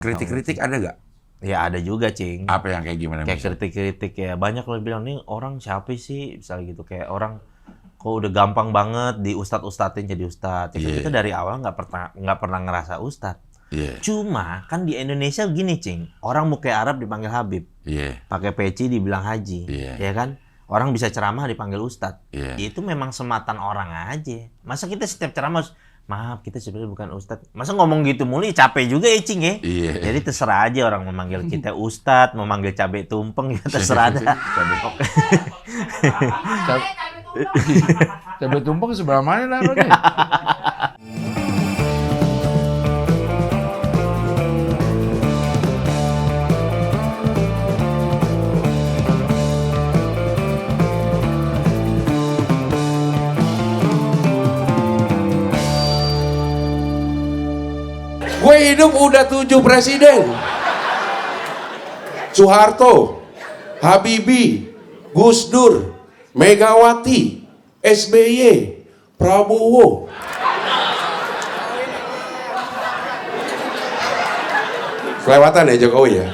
Kritik-kritik ada nggak? Ya ada juga, Cing. Apa yang kayak gimana? Kayak kritik-kritik ya. Banyak lo bilang, nih orang siapa sih? Misalnya gitu. Kayak orang kok udah gampang banget di ustad-ustadin jadi ustad. Ya, kita dari awal nggak pernah ngerasa ustad. Cuma kan di Indonesia gini, Cing. Orang muka Arab dipanggil Habib. Pakai peci dibilang haji. Ya kan? Orang bisa ceramah dipanggil ustad. Itu memang sematan orang aja. Masa kita setiap ceramah maaf, kita sebenarnya bukan ustadz. Masa ngomong gitu mulu, capek juga ya, Cing ya. Jadi terserah aja orang memanggil kita ustadz, memanggil cabai tumpeng, ya terserah ada. Cabai tumpeng sebelah mana naruhnya? Gue hidup udah 7 presiden. Soeharto, Habibie, Gus Dur, Megawati, SBY, Prabowo. Kelewatan ya Jokowi ya?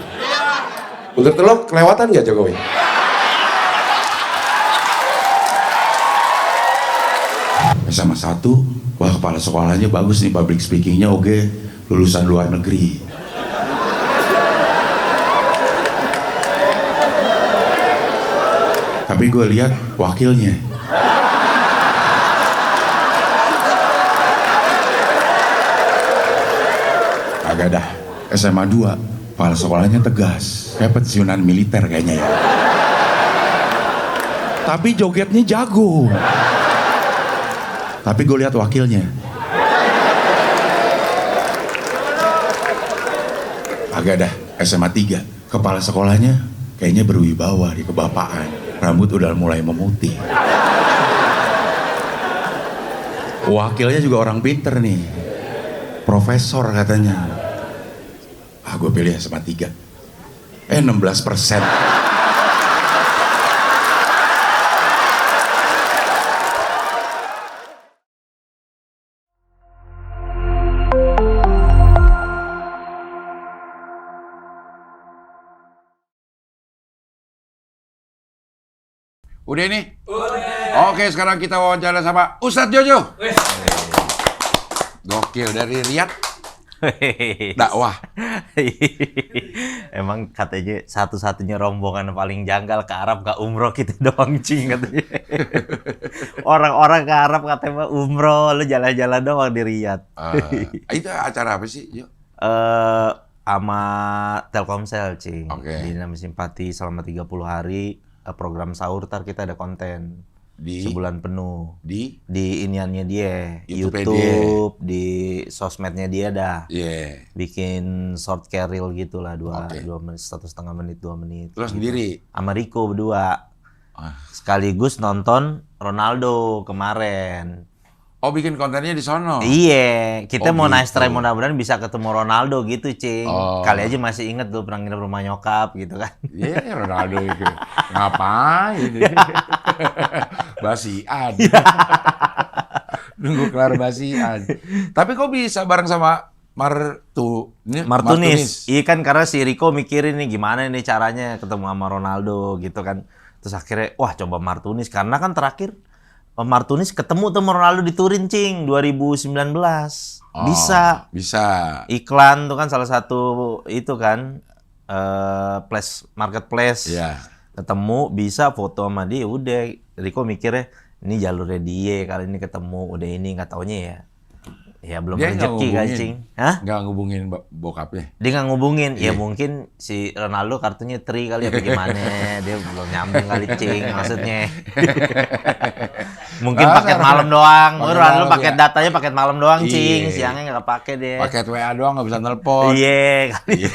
Untuk teluk kelewatan nggak Jokowi? SMA 1, wah kepala sekolahnya bagus nih, public speakingnya oke. Lulusan luar negeri. Tapi gue lihat wakilnya. Agak dah. SMA 2, kepala sekolahnya tegas. Kayak pensiunan militer kayaknya ya. Tapi jogetnya jago. Tapi gue lihat wakilnya. Agak dah, SMA 3, kepala sekolahnya kayaknya berwibawa di kebapaan, rambut udah mulai memutih. Wakilnya juga orang pinter nih, profesor katanya. Gue pilih SMA 3, 16%. Udah nih? Udah. Oke, sekarang kita wawancara sama Ustadz Jojo. Gokil, dari Riyadh. Dakwah. Emang katanya satu-satunya rombongan paling janggal ke Arab gak umroh kita doang, Cing, katanya. Orang-orang ke Arab katanya umroh, lu jalan-jalan doang di Riyadh. Itu acara apa sih, Jo? Sama Telkomsel, Cing. Oke. Dinam Simpati selama 30 hari. Program sahur, ntar kita ada konten sebulan penuh di iniannya dia, YouTube, di sosmednya dia dah. Bikin short reel gitulah, 2 menit, 1,5 menit, 2 menit. Terus sendiri? Sama Riko berdua. Sekaligus nonton Ronaldo kemarin. Oh, bikin kontennya di sono? Iya, kita mau gitu. nice try, mudah-mudahan bisa ketemu Ronaldo gitu, Cing. Kali aja masih inget tuh pernah nginep rumah nyokap gitu kan. Iya, Ronaldo itu. Ngapain? Basian. Nunggu kelar basian. Tapi kok bisa bareng sama Martunis? Iya kan, karena si Riko mikirin nih gimana nih caranya ketemu sama Ronaldo gitu kan. Terus akhirnya, wah coba Martunis. Karena kan terakhir Martunis ketemu tuh Ronaldo di Turin, Cing, 2019. Bisa. Iklan tuh kan salah satu itu kan, marketplace. Ketemu, bisa foto sama dia, udah. Riko mikirnya, ini jalurnya dia, kali ini ketemu, udah ini, nggak taunya ya. Ya belum rezeki kan, Cing. Hah? Nggak ngubungin bokapnya? Dia nggak ngubungin. Ya mungkin si Ronaldo kartunya tri kali apa gimana. Dia belum nyambung kali, Cing, maksudnya. Mungkin paket malam doang. Ronaldo paket datanya paket malam doang, Cing. Siangnya nggak pakai deh. Paket WA doang, nggak bisa telepon. Iya kali.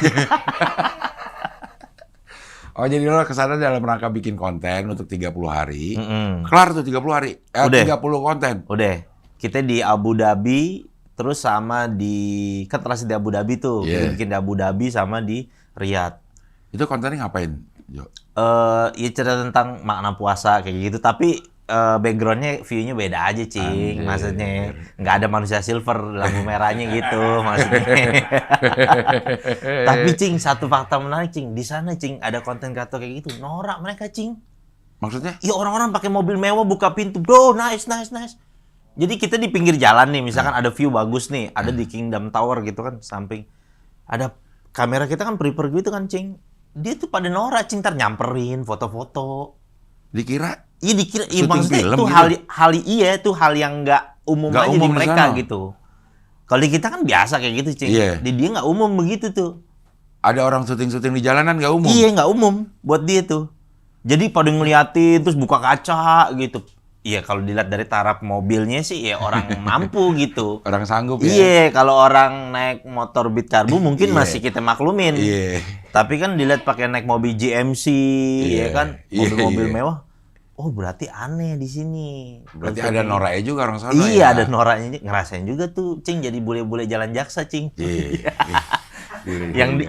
Oh, jadi lo kesana dalam rangka bikin konten untuk 30 hari. Kelar tuh 30 hari. 30 konten. Udah. Kita di Abu Dhabi, terus sama kan transit di Abu Dhabi tuh. Kita bikin di Abu Dhabi sama di Riyadh. Itu kontennya ngapain, Jo? Ya cerita tentang makna puasa kayak gitu. Tapi backgroundnya view-nya beda aja, Cing. Anjir. Maksudnya nggak ada manusia silver lampu merahnya gitu maksudnya. Tapi Cing, satu fakta menarik, Cing. Di sana, Cing, ada konten kreator kayak gitu. Norak mereka, Cing. Maksudnya? Ya orang-orang pakai mobil mewah buka pintu, bro, nice. Jadi kita di pinggir jalan nih, misalkan ada view bagus nih, ada di Kingdom Tower gitu kan, samping. Ada kamera kita kan prepare gitu kan, Cing. Dia tuh pada norak, Cing, ntar nyamperin, foto-foto. Dikira? Iya dikira, iya, Syuting maksudnya film itu gitu? itu hal yang nggak umum Nggak aja umum di di mereka sana. gitu. Kalau di kita kan biasa kayak gitu, Cing. Iya. Di dia nggak umum begitu tuh. Ada orang syuting-syuting di jalanan nggak umum? Iya, nggak umum buat dia tuh. Jadi pada ngeliatin terus buka kaca gitu. Iya, kalau dilihat dari taraf mobilnya sih ya orang mampu gitu. Orang sanggup ya? Iya, kalau orang naik motor Beat Karbu mungkin Iya. masih kita maklumin. Iya. Tapi kan dilihat pakai naik mobil GMC, Iya. ya kan, Iya, mobil-mobil iya. mewah. Oh, berarti aneh di sini. Berarti ada noraknya juga orang sana Iya, ya? ada noraknya. Ngerasain juga tuh, Cing, jadi bule-bule jalan jaksa, Cing. Iya.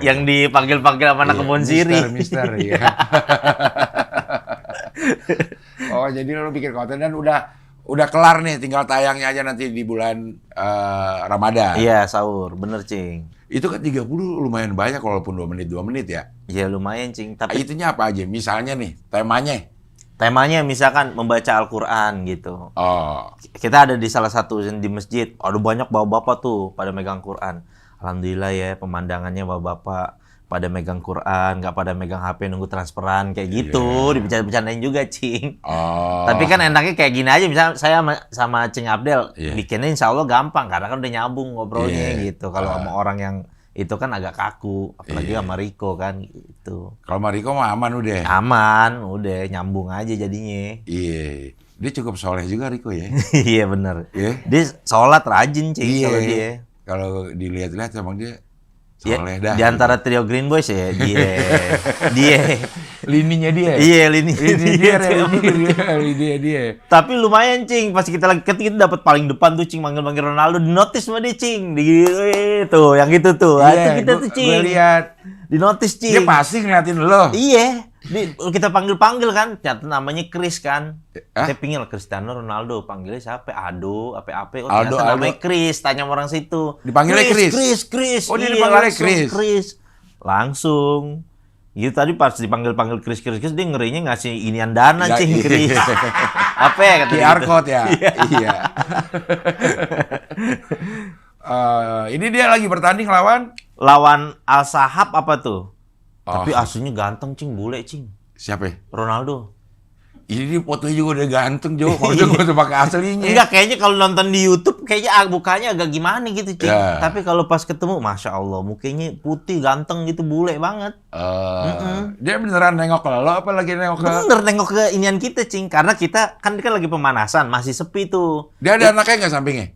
Yang dipanggil-panggil sama anak kebon siri. Mister, iya. Oh, jadi lu bikin konten dan udah kelar nih, tinggal tayangnya aja nanti di bulan Ramadan. Iya, sahur. Bener, Cing. Itu kan 30 lumayan banyak walaupun 2 menit ya. Iya, lumayan, Cing. Tapi Itunya apa aja? Misalnya nih, temanya misalkan membaca Al-Quran gitu. Oh, Kita ada di salah satu di masjid. Ada banyak bapak-bapak tuh pada megang Quran. Alhamdulillah ya, pemandangannya bapak-bapak pada megang Quran, nggak pada megang HP nunggu transferan kayak gitu. Dibercanda-bercandain juga, Cing. oh. Tapi kan enaknya kayak gini aja. Misalnya saya sama Cing Abdel, Iya. bikinnya insya Allah gampang. Karena kan udah nyambung ngobrolnya Iya. gitu. Kalau sama orang yang itu kan agak kaku. Apalagi sama Riko kan gitu. Kalau Mariko mah aman udah. Aman, udah nyambung aja jadinya. Iya. Dia cukup soleh juga Riko ya. Iya bener. Iya. Dia sholat rajin, Cing, Iya. kalau dia. Kalau dilihat-lihat emang dia Ya, soleh dah. di antara trio Green Boys ya, dia. lininya dia. Iya, lini dia. Dia. Tapi lumayan, Cing, pas kita dapat paling depan tuh, Cing, manggil-manggil Ronaldo, di notice sama dia, Cing. Tuh, yang itu tuh. Itu kita tuh, Cing. Gue lihat. Di notice, Cing. Dia pasti ngeliatin lo. Iya. Kita panggil-panggil kan, ternyata namanya Chris kan. Hah? Saya pinggir Cristiano Ronaldo, panggilnya siapa? Ado, apa? Oh, Aldo, ternyata Aldo. namanya Chris, tanya sama orang situ. Dipanggilnya Chris. Oh, dia Iya, dipanggilnya langsung, Chris. Langsung. Gitu tadi pas dipanggil Chris, dia ngerinya ngasih inian dana, Ya, Cing, iya. Chris. Apa ya kata QR gitu? code ya. Iya. Ini dia lagi bertanding Lawan Al Sahab apa tuh? Oh. Tapi aslinya ganteng, Cing, bule, Cing. Siapa ya? Ronaldo. Ini dia fotonya juga udah ganteng, Jo. Maksudnya gue tuh pakai aslinya. Enggak, kayaknya kalau nonton di YouTube kayaknya mukanya agak gimana gitu, Cing. Ya. Tapi kalau pas ketemu, Masya Allah, mukanya putih, ganteng gitu, bule banget. Dia beneran nengok ke lo apa lagi nengok ke... Bener nengok ke inian kita, Cing. Karena kita kan lagi pemanasan, masih sepi tuh. Dia ada anaknya nggak sampingnya?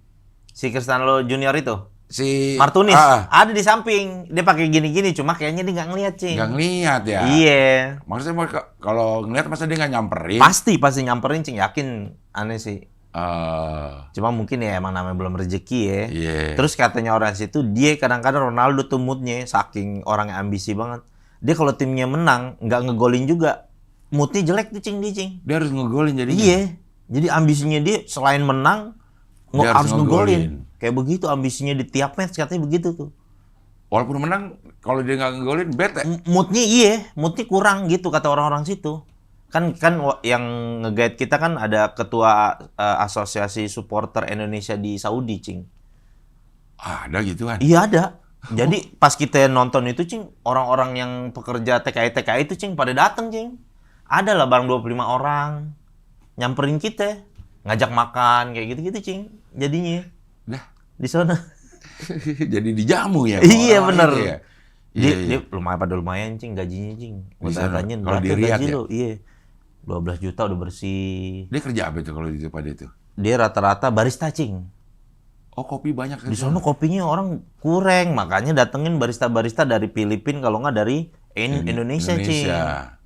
Si Cristiano Junior itu, Si... Martunis, Ah, ada di samping. Dia pakai gini-gini, cuma kayaknya dia nggak ngeliat, Cing. nggak ngeliat ya? Iya. Maksudnya kalau ngeliat masa dia nggak nyamperin? Pasti nyamperin, Cing. Yakin, aneh sih. Eh, Cuma mungkin ya emang namanya belum rezeki ya. Iya. Terus katanya orang situ, dia kadang-kadang Ronaldo tuh moodnya, saking orang yang ambisi banget. Dia kalau timnya menang, nggak ngegolin juga. Moodnya jelek tuh, Cing, dia, Cing. Dia harus ngegolin jadinya. Iya. Jadi ambisinya dia selain menang, Dia harus harus ngegolin. Kayak begitu ambisinya di tiap match, katanya begitu tuh. Walaupun menang, kalau dia nggak ngegolin, bete. Moodnya kurang gitu kata orang-orang situ. Kan yang nge-guide kita kan ada ketua asosiasi supporter Indonesia di Saudi, Cing. Ada gituan. Iya ada. Jadi pas kita nonton itu, Cing, orang-orang yang pekerja TKI itu, Cing, pada dateng, Cing. Ada lah barang 25 orang nyamperin kita, ngajak makan kayak gitu-gitu, Cing. Jadinya Dah. di sana. Jadi dijamu ya. Iya orang bener. itu ya? Dia lumayan, Cing, gajinya, Cing. Di sana. Tanyain, Kalau di berapa Riyadh gaji ya? lo? Iya. 12 juta udah bersih. Dia kerja apa itu kalau di pada itu? Dia rata-rata barista, Cing. Oh, kopi banyak. Di sana kopinya orang kurang, makanya datengin barista-barista dari Filipina kalau nggak dari Indonesia, Cing.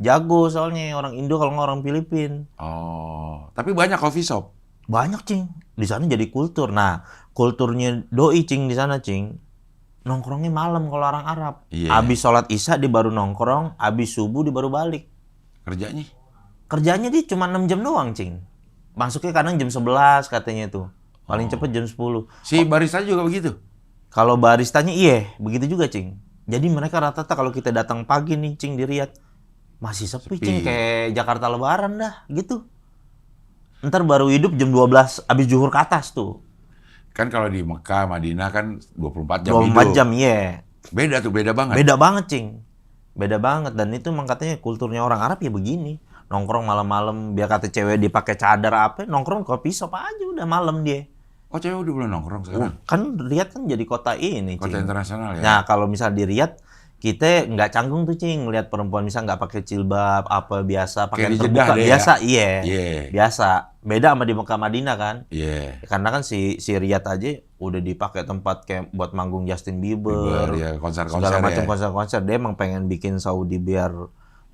Jago soalnya orang Indo kalau nggak orang Filipina. Oh, tapi banyak coffee shop. Banyak, Cing. Di sana jadi kultur. Nah, kulturnya doi, Cing, di sana, Cing. Nongkrongnya malam kalau orang Arab. Iya. Abis sholat Isya dia baru nongkrong, abis subuh dia baru balik. Kerjanya? Kerjanya dia cuma 6 jam doang, Cing. Masuknya kadang jam 11 katanya tuh. Paling cepet jam 10. Si barista juga begitu? Kalau baristanya iya, begitu juga, Cing. Jadi mereka rata-rata kalau kita datang pagi nih, Cing, di Riyadh, masih sepi, Cing, kayak Jakarta Lebaran dah, gitu. Ntar baru hidup jam 12 abis zuhur ke atas tuh. Kan kalau di Mekah, Madinah kan 24 jam 24 hidup. jam, iya. Beda tuh, beda banget. Beda banget, Cing. Beda banget. Dan itu emang katanya kulturnya orang Arab ya begini. Nongkrong malam-malam, biar kata cewek dipakai cadar apa, nongkrong kopi shop aja udah malam dia. Oh, cewek udah boleh nongkrong sekarang? Kan Riyadh kan jadi kota ini, Kota Cing. internasional ya? Nah, kalau misal di Riyadh, kita nggak canggung tuh, Cing, ngeliat perempuan misal nggak pakai jilbab, apa biasa, pakai Kayak di Jeddah terbuka, deh biasa, ya? iya, Iya. biasa. Beda sama di Mekah Madinah kan? Iya. Karena kan si Riyadh aja udah dipakai tempat kayak buat manggung Justin Bieber, Ya, konser-konser segala macam ya. konser-konser. Dia emang pengen bikin Saudi biar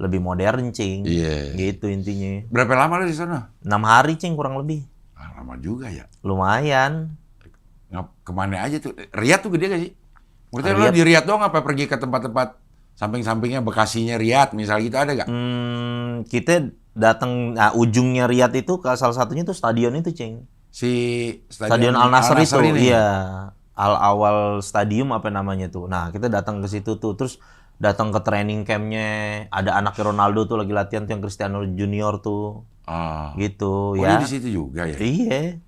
lebih modern, Cing. Iya. Gitu intinya. Berapa lama lu di sana? 6 hari, Cing, kurang lebih. Ah, lama juga ya. Lumayan. Kemana aja tuh? Riyadh tuh gede gak sih? Maksudnya lu Riyadh. di Riyadh doang apa pergi ke tempat-tempat samping-sampingnya Bekasinya Riyadh misal gitu ada gak? Kita datang, nah ujungnya Riyadh itu ke salah satunya tuh stadion itu, Cing. Si Stadion Al Nassr itu, ini? iya. Al Awal Stadium apa namanya tuh. Nah, kita datang ke situ tuh. Terus datang ke training campnya. Ada anaknya Ronaldo tuh lagi latihan tuh yang Cristiano Junior tuh. Ah. Gitu, Oh, ya. dia di situ juga ya? Iya.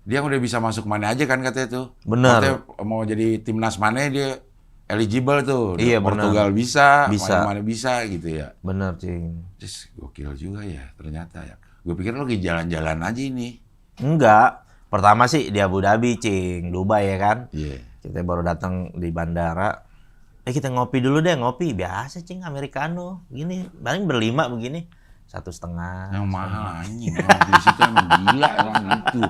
Dia udah bisa masuk mana aja kan katanya tuh. Bener. Maksudnya mau jadi timnas mana dia eligible tuh. Iya, Portugal bisa, Bisa. mana bisa gitu ya. Bener, Cing. Terus gokil juga ya ternyata ya. Gue pikir lo lagi jalan-jalan aja ini. Enggak. Pertama sih di Abu Dhabi, Cing. Dubai ya kan. Iya. Kita baru datang di bandara. Kita ngopi dulu deh, ngopi. Biasa, Cing, americano. Gini, paling berlima begini. 1,5. Yang mahal anjing. Orang di situ emang gila emang gitu.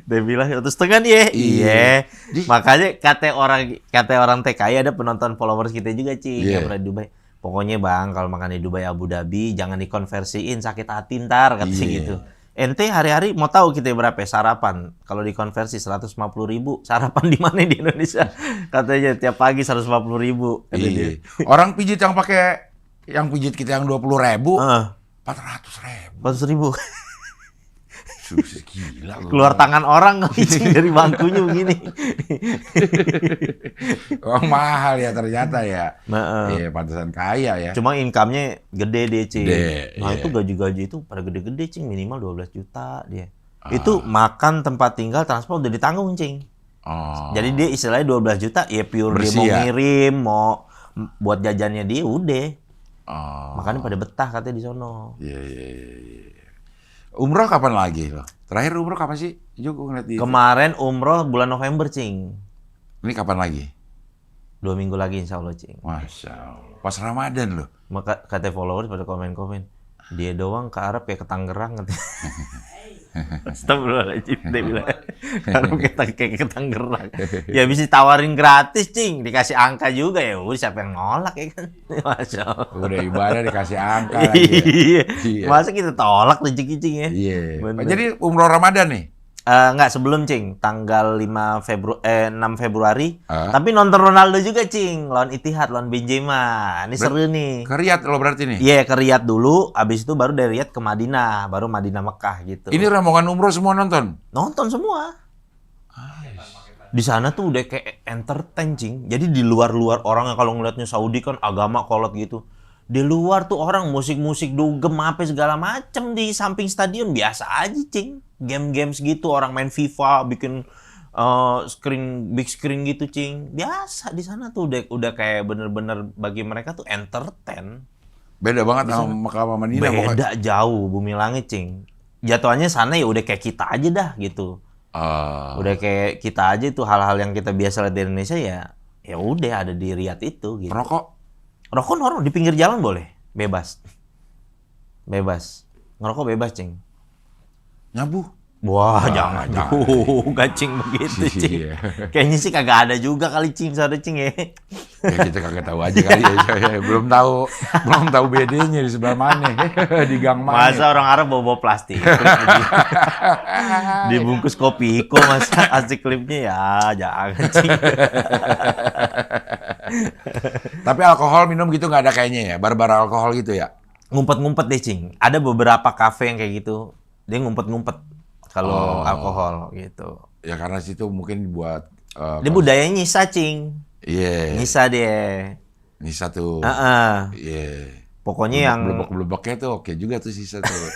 Dia bilang 1,5 nih ya. Iya. Makanya kata orang TKI ada penonton followers kita juga, Cing, Iya. yang pernah di Dubai. Pokoknya Bang, kalau makan di Dubai Abu Dhabi jangan dikonversiin, sakit hati ntar katanya Iya. gitu. Ente hari-hari mau tahu kita berapa ya sarapan? Kalau dikonversi 150.000, sarapan di mana di Indonesia? Katanya tiap pagi 150.000. Iya. Orang pijit yang pakai yang pijit kita yang 20.000, 400.000. 400.000. Susah gila. Keluar tangan orang Cing, dari bangkunya begini. Oh, mahal ya ternyata ya. Nah, Iya, pantesan kaya ya. cuma income-nya gede deh, Cing. Gede, Nah, iya. itu gaji-gaji itu pada gede-gede, Cing. Minimal 12 juta dia. Itu makan, tempat tinggal, transport udah ditanggung, Cing. Oh. Jadi dia istilahnya 12 juta, ya pure dia Bersih mau ya? ngirim, mau buat jajannya dia, udah. Oh. Makanya pada betah katanya di sono. Iya, iya, iya. Umroh kapan lagi lo? Terakhir umroh kapan sih? Gue ngeliat di Kemarin umroh bulan November, Cing. Ini kapan lagi? 2 minggu lagi insya Allah, Cing. Masya Allah. Pas Ramadan loh. Maka kata followers pada komen-komen, dia doang ke Arab ya ke Tangerang. Astagfirullahaladzim, dia bilang. Arab kayak ke Tangerang. Ya bisa ditawarin gratis, Cing. Dikasih angka juga ya. Udah siapa yang nolak ya kan. Masya Allah. Udah ibadah dikasih angka lagi ya. Iya. Iya. Masa kita tolak rezeki, Cing ya? Iya. Bener. Jadi umroh Ramadan nih? Enggak, sebelum, Cing. Tanggal 6 Februari. Ah. Tapi nonton Ronaldo juga, Cing. Lawan Ittihad, lawan Benzema. Ini seru nih. Ke Riyadh lo berarti nih? Iya, ke Riyadh dulu. Abis itu baru dari Riyadh ke Madinah. Baru Madinah Mekah gitu. Ini rombongan umroh semua nonton? Nonton semua. Di sana tuh udah kayak entertain, Cing. Jadi di luar-luar orang kalau ngeliatnya Saudi kan agama kolot gitu. Di luar tuh orang musik-musik dugem apa segala macem di samping stadion biasa aja, Cing. Game-games gitu orang main FIFA bikin big screen gitu, Cing. Biasa di sana tuh udah kayak bener-bener bagi mereka tuh entertain. Beda banget sama Mekah sama Madinah. pokoknya. Beda jauh bumi langit, Cing. Jatuhannya sana ya udah kayak kita aja dah gitu. Ah. Udah kayak kita aja tuh hal-hal yang kita biasa lihat di Indonesia ya udah ada di Riyadh itu gitu. Rokok? Rokok orang di pinggir jalan boleh, bebas. Bebas. Ngerokok bebas, Cing. Nyabu? Wah, jangan juga, Cing, begitu, Cing. Iya. Kayaknya sih kagak ada juga kali, Cing, sana, Cing ya. Ya kita kagak tahu aja kali ya. Belum tahu bedanya di sebelah mana. Di gang mana. Masa orang Arab bawa plastik. Dibungkus kopi Iko, masa asik klipnya ya, jangan, Cing. Tapi alkohol minum gitu nggak ada kayaknya ya? Bar-bar alkohol gitu ya? Ngumpet-ngumpet deh, Cing. Ada beberapa kafe yang kayak gitu. Dia ngumpet-ngumpet. kalau alkohol gitu. Ya karena situ mungkin buat Dia budaya nyisa, Cing. Iya. Nyisa dia. Nisa tuh. Iya. Pokoknya yang blebek-blebeknya tuh oke juga tuh sisa tuh.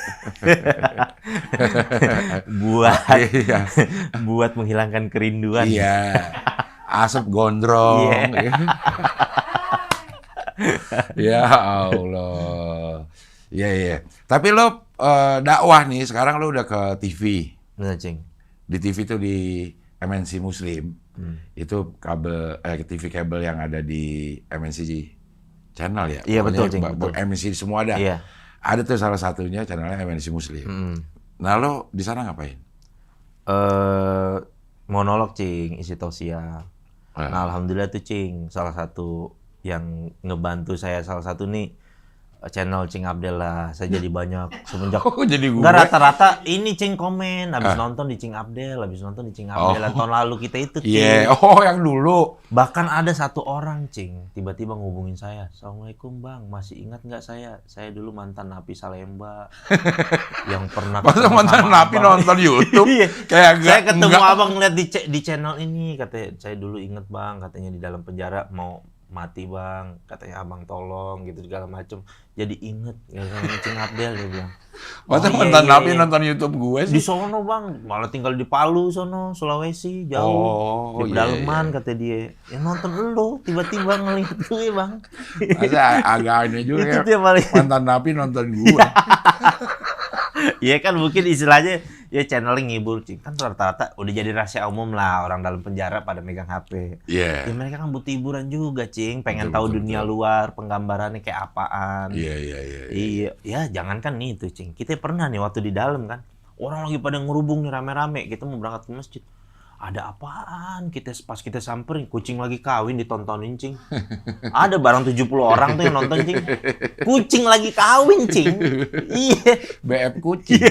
buat menghilangkan kerinduan. Iya. Asap gondrong. Ya Allah. Iya. Tapi lo dakwah nih, sekarang lo udah ke TV. Benar, Cing. Di TV tuh di MNC Muslim. Itu TV kabel yang ada di MNC channel ya. Iya, betul, Cing. MNC semua ada. Iya. Ada tuh salah satunya channelnya MNC Muslim. Nah, lo di sana ngapain? Monolog, Cing, isi tausiah. Nah, alhamdulillah tuh, Cing, salah satu yang ngebantu saya salah satu nih channel Cing Abdel lah. Saya jadi banyak semenjak. Jadi gue. Enggak, rata-rata ini Cing komen habis nonton di Cing Abdel, habis nonton di Cing Abdel. Tahun lalu kita itu, Cing. Iya, yang dulu. Bahkan ada satu orang, Cing, tiba-tiba ngubungin saya. Assalamualaikum, Bang, masih ingat nggak saya? Saya dulu mantan napi Salemba yang pernah. Masa mantan napi nonton YouTube? Iya. Kayak saya ketemu abang ngeliat di channel ini, katanya saya dulu inget, Bang, katanya di dalam penjara mau mati, Bang, katanya abang tolong gitu segala macem. Jadi inget gara-gara Cing Abdel, dia bilang. Masa mantan napi nonton YouTube gue sih? Di sono, Bang, malah tinggal di Palu sono, Sulawesi, jauh. Di pedalaman kata dia. Ya nonton lu, tiba-tiba ngelihat gue, Bang. Masa agak aneh juga. Itu dia paling. Mantan napi nonton gue. Iya kan mungkin istilahnya ya channeling ngibur, Cing. Kan rata-rata udah jadi rahasia umum lah orang dalam penjara pada megang HP. Iya. Ya mereka kan butuh hiburan juga, Cing. Pengen tahu dunia luar, penggambarannya kayak apaan. Iya. Ya jangankan itu, Cing. Kita pernah nih waktu di dalam kan. Orang lagi pada ngerubung nih rame-rame. Kita mau berangkat ke masjid. Ada apaan? Pas kita samperin, kucing lagi kawin ditontonin, Cing. Ada barang 70 orang tuh yang nonton, Cing. Kucing lagi kawin, Cing. Iya. BF kucing.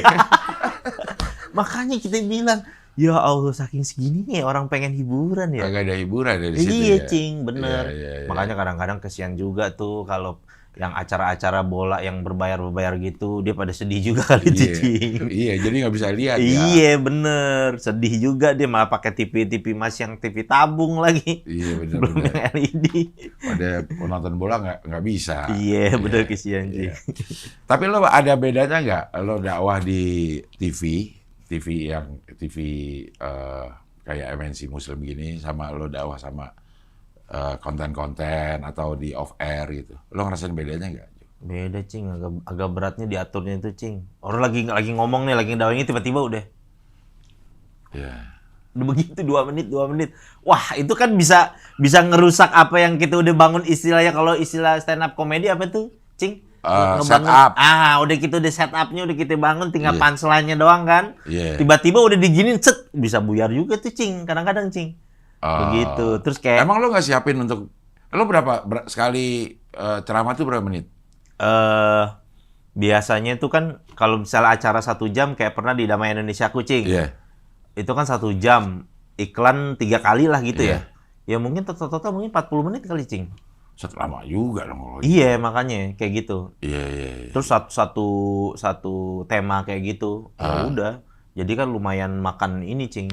Makanya kita bilang, ya Allah, saking segini nih orang pengen hiburan ya. Agak ada hiburan dari situ. Iya, ya. Cing, bener. Iya. Makanya kadang-kadang kesian juga tuh kalau yang acara-acara bola yang berbayar gitu, dia pada sedih juga kali itu, Cing. Iya, jadi nggak bisa lihat. Iya, bener. Sedih juga dia malah pakai TV Mas yang TV tabung lagi. Iya, bener. Belum yang LED. Pada penonton bola nggak bisa. Iya, bener kesian, Cing. Tapi lo ada bedanya nggak? Lo dakwah di TV kayak MNC Muslim gini, sama lo dakwah sama konten-konten atau di off air gitu. Lo ngerasain bedanya nggak? Beda, Cing. Agak beratnya diaturnya itu, Cing. Orang lagi ngomong nih, lagi dakwahnya tiba-tiba udah. Iya. Udah begitu 2 menit. Wah, itu kan bisa ngerusak apa yang kita udah bangun istilahnya. Kalau istilah stand up comedy apa tuh, Cing? Set up. Udah gitu udah set up-nya udah kita bangun, tinggal punchline-nya doang kan. Tiba-tiba udah diginin, set, bisa buyar juga tuh, Cing. Kadang-kadang, Cing. Begitu. Terus kayak emang lo nggak siapin untuk lo sekali ceramah tuh berapa menit? Biasanya itu kan kalau misalnya acara 1 jam kayak pernah di Damai Indonesia Kucing. Itu kan 1 jam, iklan 3 kali lah gitu ya. Ya mungkin total mungkin 40 menit kali, Cing. Lama juga dong kalau Iya, makanya kayak gitu. Iya. Terus satu tema kayak gitu. Ya udah. Jadi kan lumayan makan ini, Cing.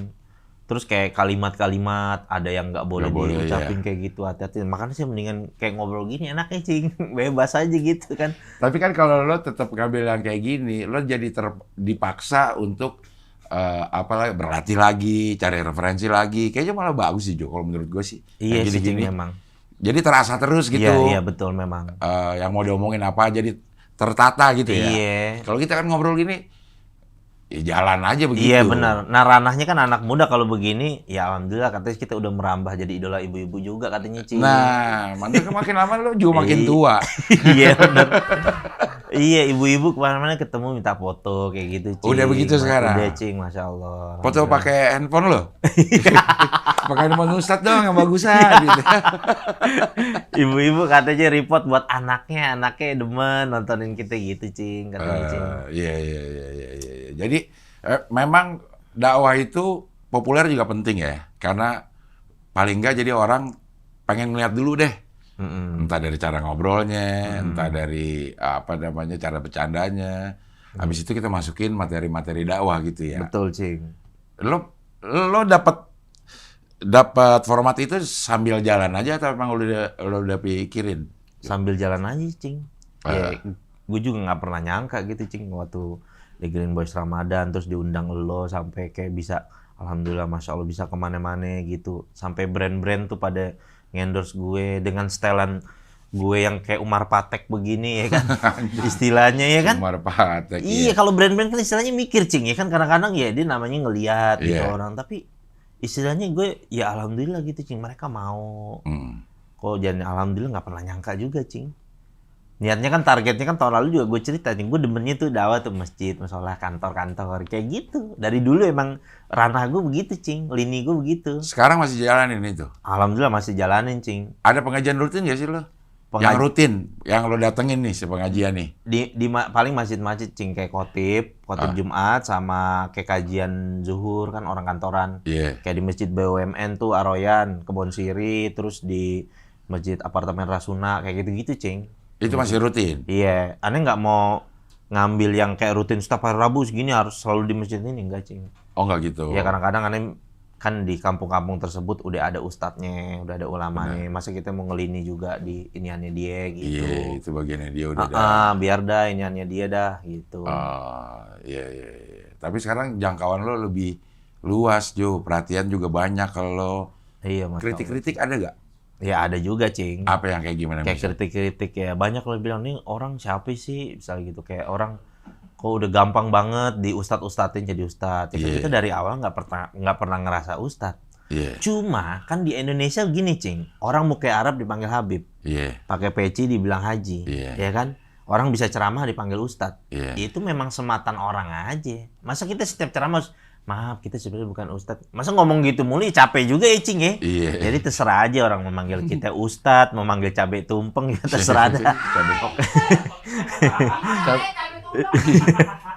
Terus kayak kalimat-kalimat ada yang nggak boleh diucapin kayak gitu, hati-hati. Makanya sih mendingan kayak ngobrol gini enaknya, Cing. Bebas aja gitu kan. Tapi kan kalau lo tetap ngambil yang kayak gini, lo jadi dipaksa untuk berlatih lagi, cari referensi lagi. Kayaknya malah bagus sih, Jo, kalau menurut gue sih. Iya sih, Cing, memang. Jadi terasa terus gitu. Iya, betul memang. Yang mau diomongin apa jadi tertata gitu ya. Iya. Kalau kita kan ngobrol gini, ya jalan aja begitu. Iya benar. Nah ranahnya kan anak muda kalau begini, ya alhamdulillah katanya kita udah merambah jadi idola ibu-ibu juga katanya, Cing. Nah, mantu makin lama lo juga makin tua. Iya benar. Iya, ibu-ibu kemana-mana ketemu minta foto kayak gitu, Cing. Udah begitu sekarang? Udah, Cing, Masya Allah. Foto pakai handphone lo? Pakai handphone Ustadz dong yang bagusan gitu. Ibu-ibu katanya report buat anaknya demen nontonin kita gitu, Cing, katanya, Cing. Iya. Jadi memang dakwah itu populer juga penting ya, karena paling nggak jadi orang pengen ngeliat dulu deh. Entah dari cara ngobrolnya, entah dari cara bercandanya. Habis itu kita masukin materi-materi dakwah gitu ya. Betul, Cing. Lo dapat format itu sambil jalan aja atau emang lo udah pikirin? Sambil jalan aja, Cing. Ya, gue juga nggak pernah nyangka gitu, Cing, waktu di Green Boys Ramadan terus diundang lo sampai kayak bisa, alhamdulillah, masya Allah bisa kemana-mana gitu. Sampai brand-brand tuh pada ngendorse gue dengan setelan gue yang kayak Umar Patek begini ya kan, istilahnya ya kan. Umar Patek. Iya, kalau brand-brand kan istilahnya mikir, Cing, ya kan, kadang-kadang ya dia namanya ngelihat gitu Iya. orang, tapi istilahnya gue ya alhamdulillah gitu, Cing, mereka mau. Kok jadi alhamdulillah nggak pernah nyangka juga, Cing. Niatnya kan, targetnya kan tahun lalu juga gue cerita, Cing, gue demennya tuh dakwah tuh masjid, musola, kantor-kantor kayak gitu. Dari dulu emang ranah gue begitu, Cing, lini gue begitu. Sekarang masih jalanin itu? Alhamdulillah masih jalanin, Cing. Ada pengajian rutin nggak sih lo? Yang rutin, yang lo datengin nih, sepengajian nih. Paling masjid-masjid, Cing, kayak khotib Jumat sama kayak kajian zuhur kan orang kantoran. Iya. Kayak di Masjid BUMN tuh Aroyan, Kebon Siri, terus di Masjid Apartemen Rasuna kayak gitu-gitu, Cing. Itu masih rutin? Iya, aneh nggak mau ngambil yang kayak rutin setiap hari Rabu segini harus selalu di masjid ini, enggak, Cing. Oh, nggak gitu? Ya kadang-kadang aneh kan di kampung-kampung tersebut udah ada ustadznya, udah ada ulamanya. Masa kita mau ngelini juga di iniannya dia gitu. Iya, itu bagiannya dia udah ada. Biar dah iniannya dia dah gitu. Iya. Tapi sekarang jangkauan lo lebih luas, Jo. Perhatian juga banyak kalau Iya, Mas. kritik-kritik ada nggak? Ya ada juga, Cing. Apa yang kayak gimana? Kayak kritik-kritik ya banyak lo bilang nih orang siapa sih misalnya gitu, kayak orang kok udah gampang banget di ustad-ustadin jadi ustad. Ya, Iya. kita dari awal nggak pernah ngerasa ustad. Iya. Cuma kan di Indonesia gini, Cing, orang muka Arab dipanggil Habib, Iya. pakai peci dibilang haji, Iya. ya kan? Orang bisa ceramah dipanggil ustad. Iya. Itu memang sematan orang aja. Masa kita setiap ceramah harus, maaf kita sebenarnya bukan ustad. Masa ngomong gitu mulu ya capek juga ya, Cing, ya. Iya. Jadi terserah aja orang memanggil kita ustad, memanggil cabai tumpeng, ya terserah dah.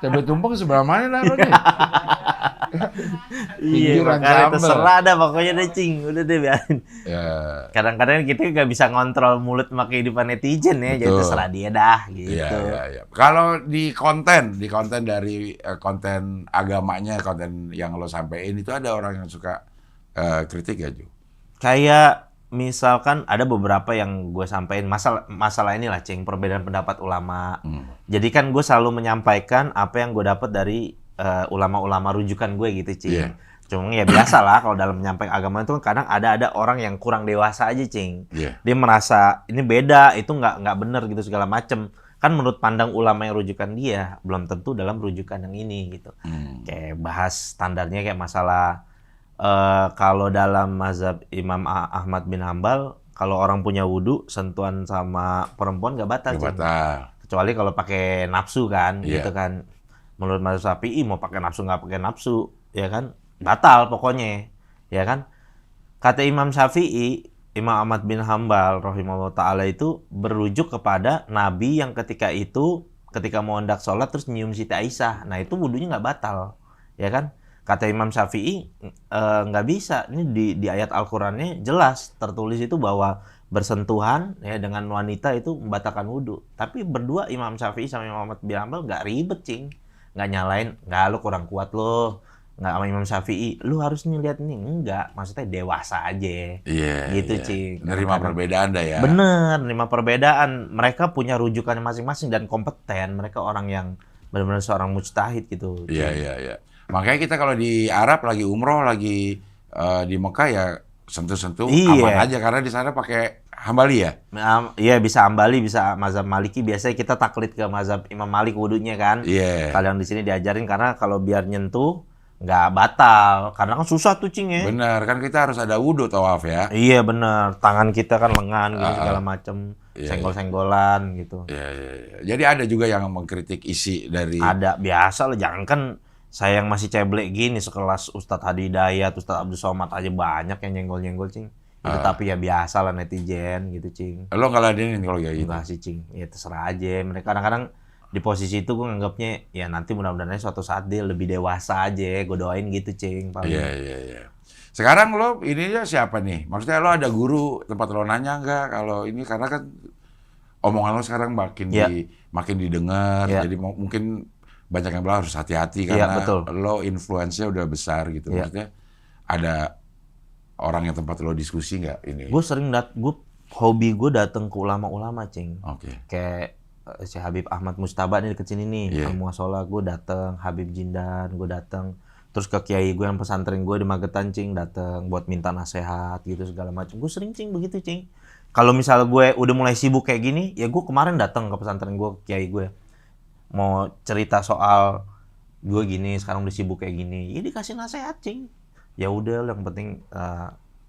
Cabai tumpeng sebelah mana naruhnya? Iya, Pinggiran makanya sambal. terserah dah pokoknya deh, Cing. Udah deh biarin. Ya. Kadang-kadang kita nggak bisa ngontrol mulut sama kehidupan netizen ya, jadi Betul. terserah dia dah gitu. Iya. Kalau di konten dari konten agamanya, konten yang lo sampein itu ada orang yang suka kritik ya, Jo? Kayak misalkan ada beberapa yang gue sampaikan masalah inilah, Cing, perbedaan pendapat ulama. Jadi kan gue selalu menyampaikan apa yang gue dapat dari ulama-ulama rujukan gue gitu, Cing. Iya. Cuma ya biasa lah kalau dalam menyampaikan agama itu kadang ada orang yang kurang dewasa aja, Cing. Iya. Dia merasa ini beda, itu nggak benar gitu segala macem. Kan menurut pandang ulama yang rujukan dia belum tentu dalam rujukan yang ini gitu. Kayak bahas standarnya kayak masalah kalau dalam mazhab Imam Ahmad bin Hambal, kalau orang punya wudhu, sentuhan sama perempuan nggak batal, Nggak Cing. batal. Kecuali kalau pakai nafsu kan, Iya. gitu kan. Menurut mazhab Syafi'i mau pakai nafsu nggak pakai nafsu, ya kan, batal pokoknya, ya kan. Kata Imam Syafi'i, Imam Ahmad bin Hambal rahimahullah ta'ala itu berujuk kepada Nabi yang ketika mau hendak sholat terus nyium Siti Aisyah. Nah itu wudhunya nggak batal, ya kan. Kata Imam Syafi'i, nggak bisa. Ini di ayat Al-Qur'annya jelas tertulis itu bahwa bersentuhan ya dengan wanita itu membatalkan wudhu. Tapi berdua Imam Syafi'i sama Imam Ahmad bin Hambal nggak ribet, Cing. Nggak nyalain, nggak lu kurang kuat lo. Nggak sama Imam Syafi'i, lu harus lihat ini. Enggak, maksudnya dewasa aja. Iya. Gitu, iya. Cing. Nerima Kadang-kadang. perbedaan dah ya. Bener, nerima perbedaan. Mereka punya rujukannya masing-masing dan kompeten. Mereka orang yang benar-benar seorang mujtahid gitu. Iya. Makanya kita kalau di Arab lagi umroh, lagi di Mekah ya sentuh-sentuh Iya. aman aja karena di sana pakai Hambali ya. Iya, bisa Hambali, bisa mazhab Maliki. Biasanya kita taklid ke mazhab Imam Malik wudunya kan. Iya. Kalau yang di sini diajarin karena kalau biar nyentuh nggak batal. Karena kan susah tuh, Cing, ya. Bener, kan kita harus ada wudhu tawaf ya. Iya bener, tangan kita kan lengan gitu segala macem, Iya, senggol-senggolan gitu. Iya. Jadi ada juga yang mengkritik isi dari. Ada, biasa lah, jangan kan saya yang masih ceblek gini sekelas Ustadz Hadi Hidayat, Ustadz Abdul Somad aja banyak yang nyenggol-nyenggol, Cing. Itu tapi ya biasa lah netizen gitu, Cing. Lo nggak ladenin kalau kayak gitu. Enggak sih, Cing. Ya terserah aja. Mereka kadang-kadang di posisi itu gue nganggapnya ya nanti mudah-mudahan suatu saat dia lebih dewasa aja. Gue doain gitu, Cing. Paling. Iya. Sekarang lo ininya siapa nih? Maksudnya lo ada guru tempat lo nanya nggak kalau ini, karena kan omongan lo sekarang makin Iya. makin didengar, Iya. jadi mungkin banyak yang bilang harus hati-hati Iya, karena betul. lo influence-nya udah besar gitu. Iya. Maksudnya ada orang yang tempat lo diskusi nggak ini? Gue sering hobi gue datang ke ulama-ulama, Cing. Oke. Kayak si Habib Ahmad Mustaba nih deket sini nih, Iya. Al-Muwasola gue datang, Habib Jindan gue datang, terus ke kiai gue yang pesantren gue di Magetan, Cing, datang buat minta nasihat gitu segala macam. Gue sering, Cing, begitu, Cing. Kalau misal gue udah mulai sibuk kayak gini, ya gue kemarin datang ke pesantren gue, kiai gue, mau cerita soal gue gini, sekarang udah sibuk kayak gini, ya dikasih nasihat, Cing. Ya udah, yang penting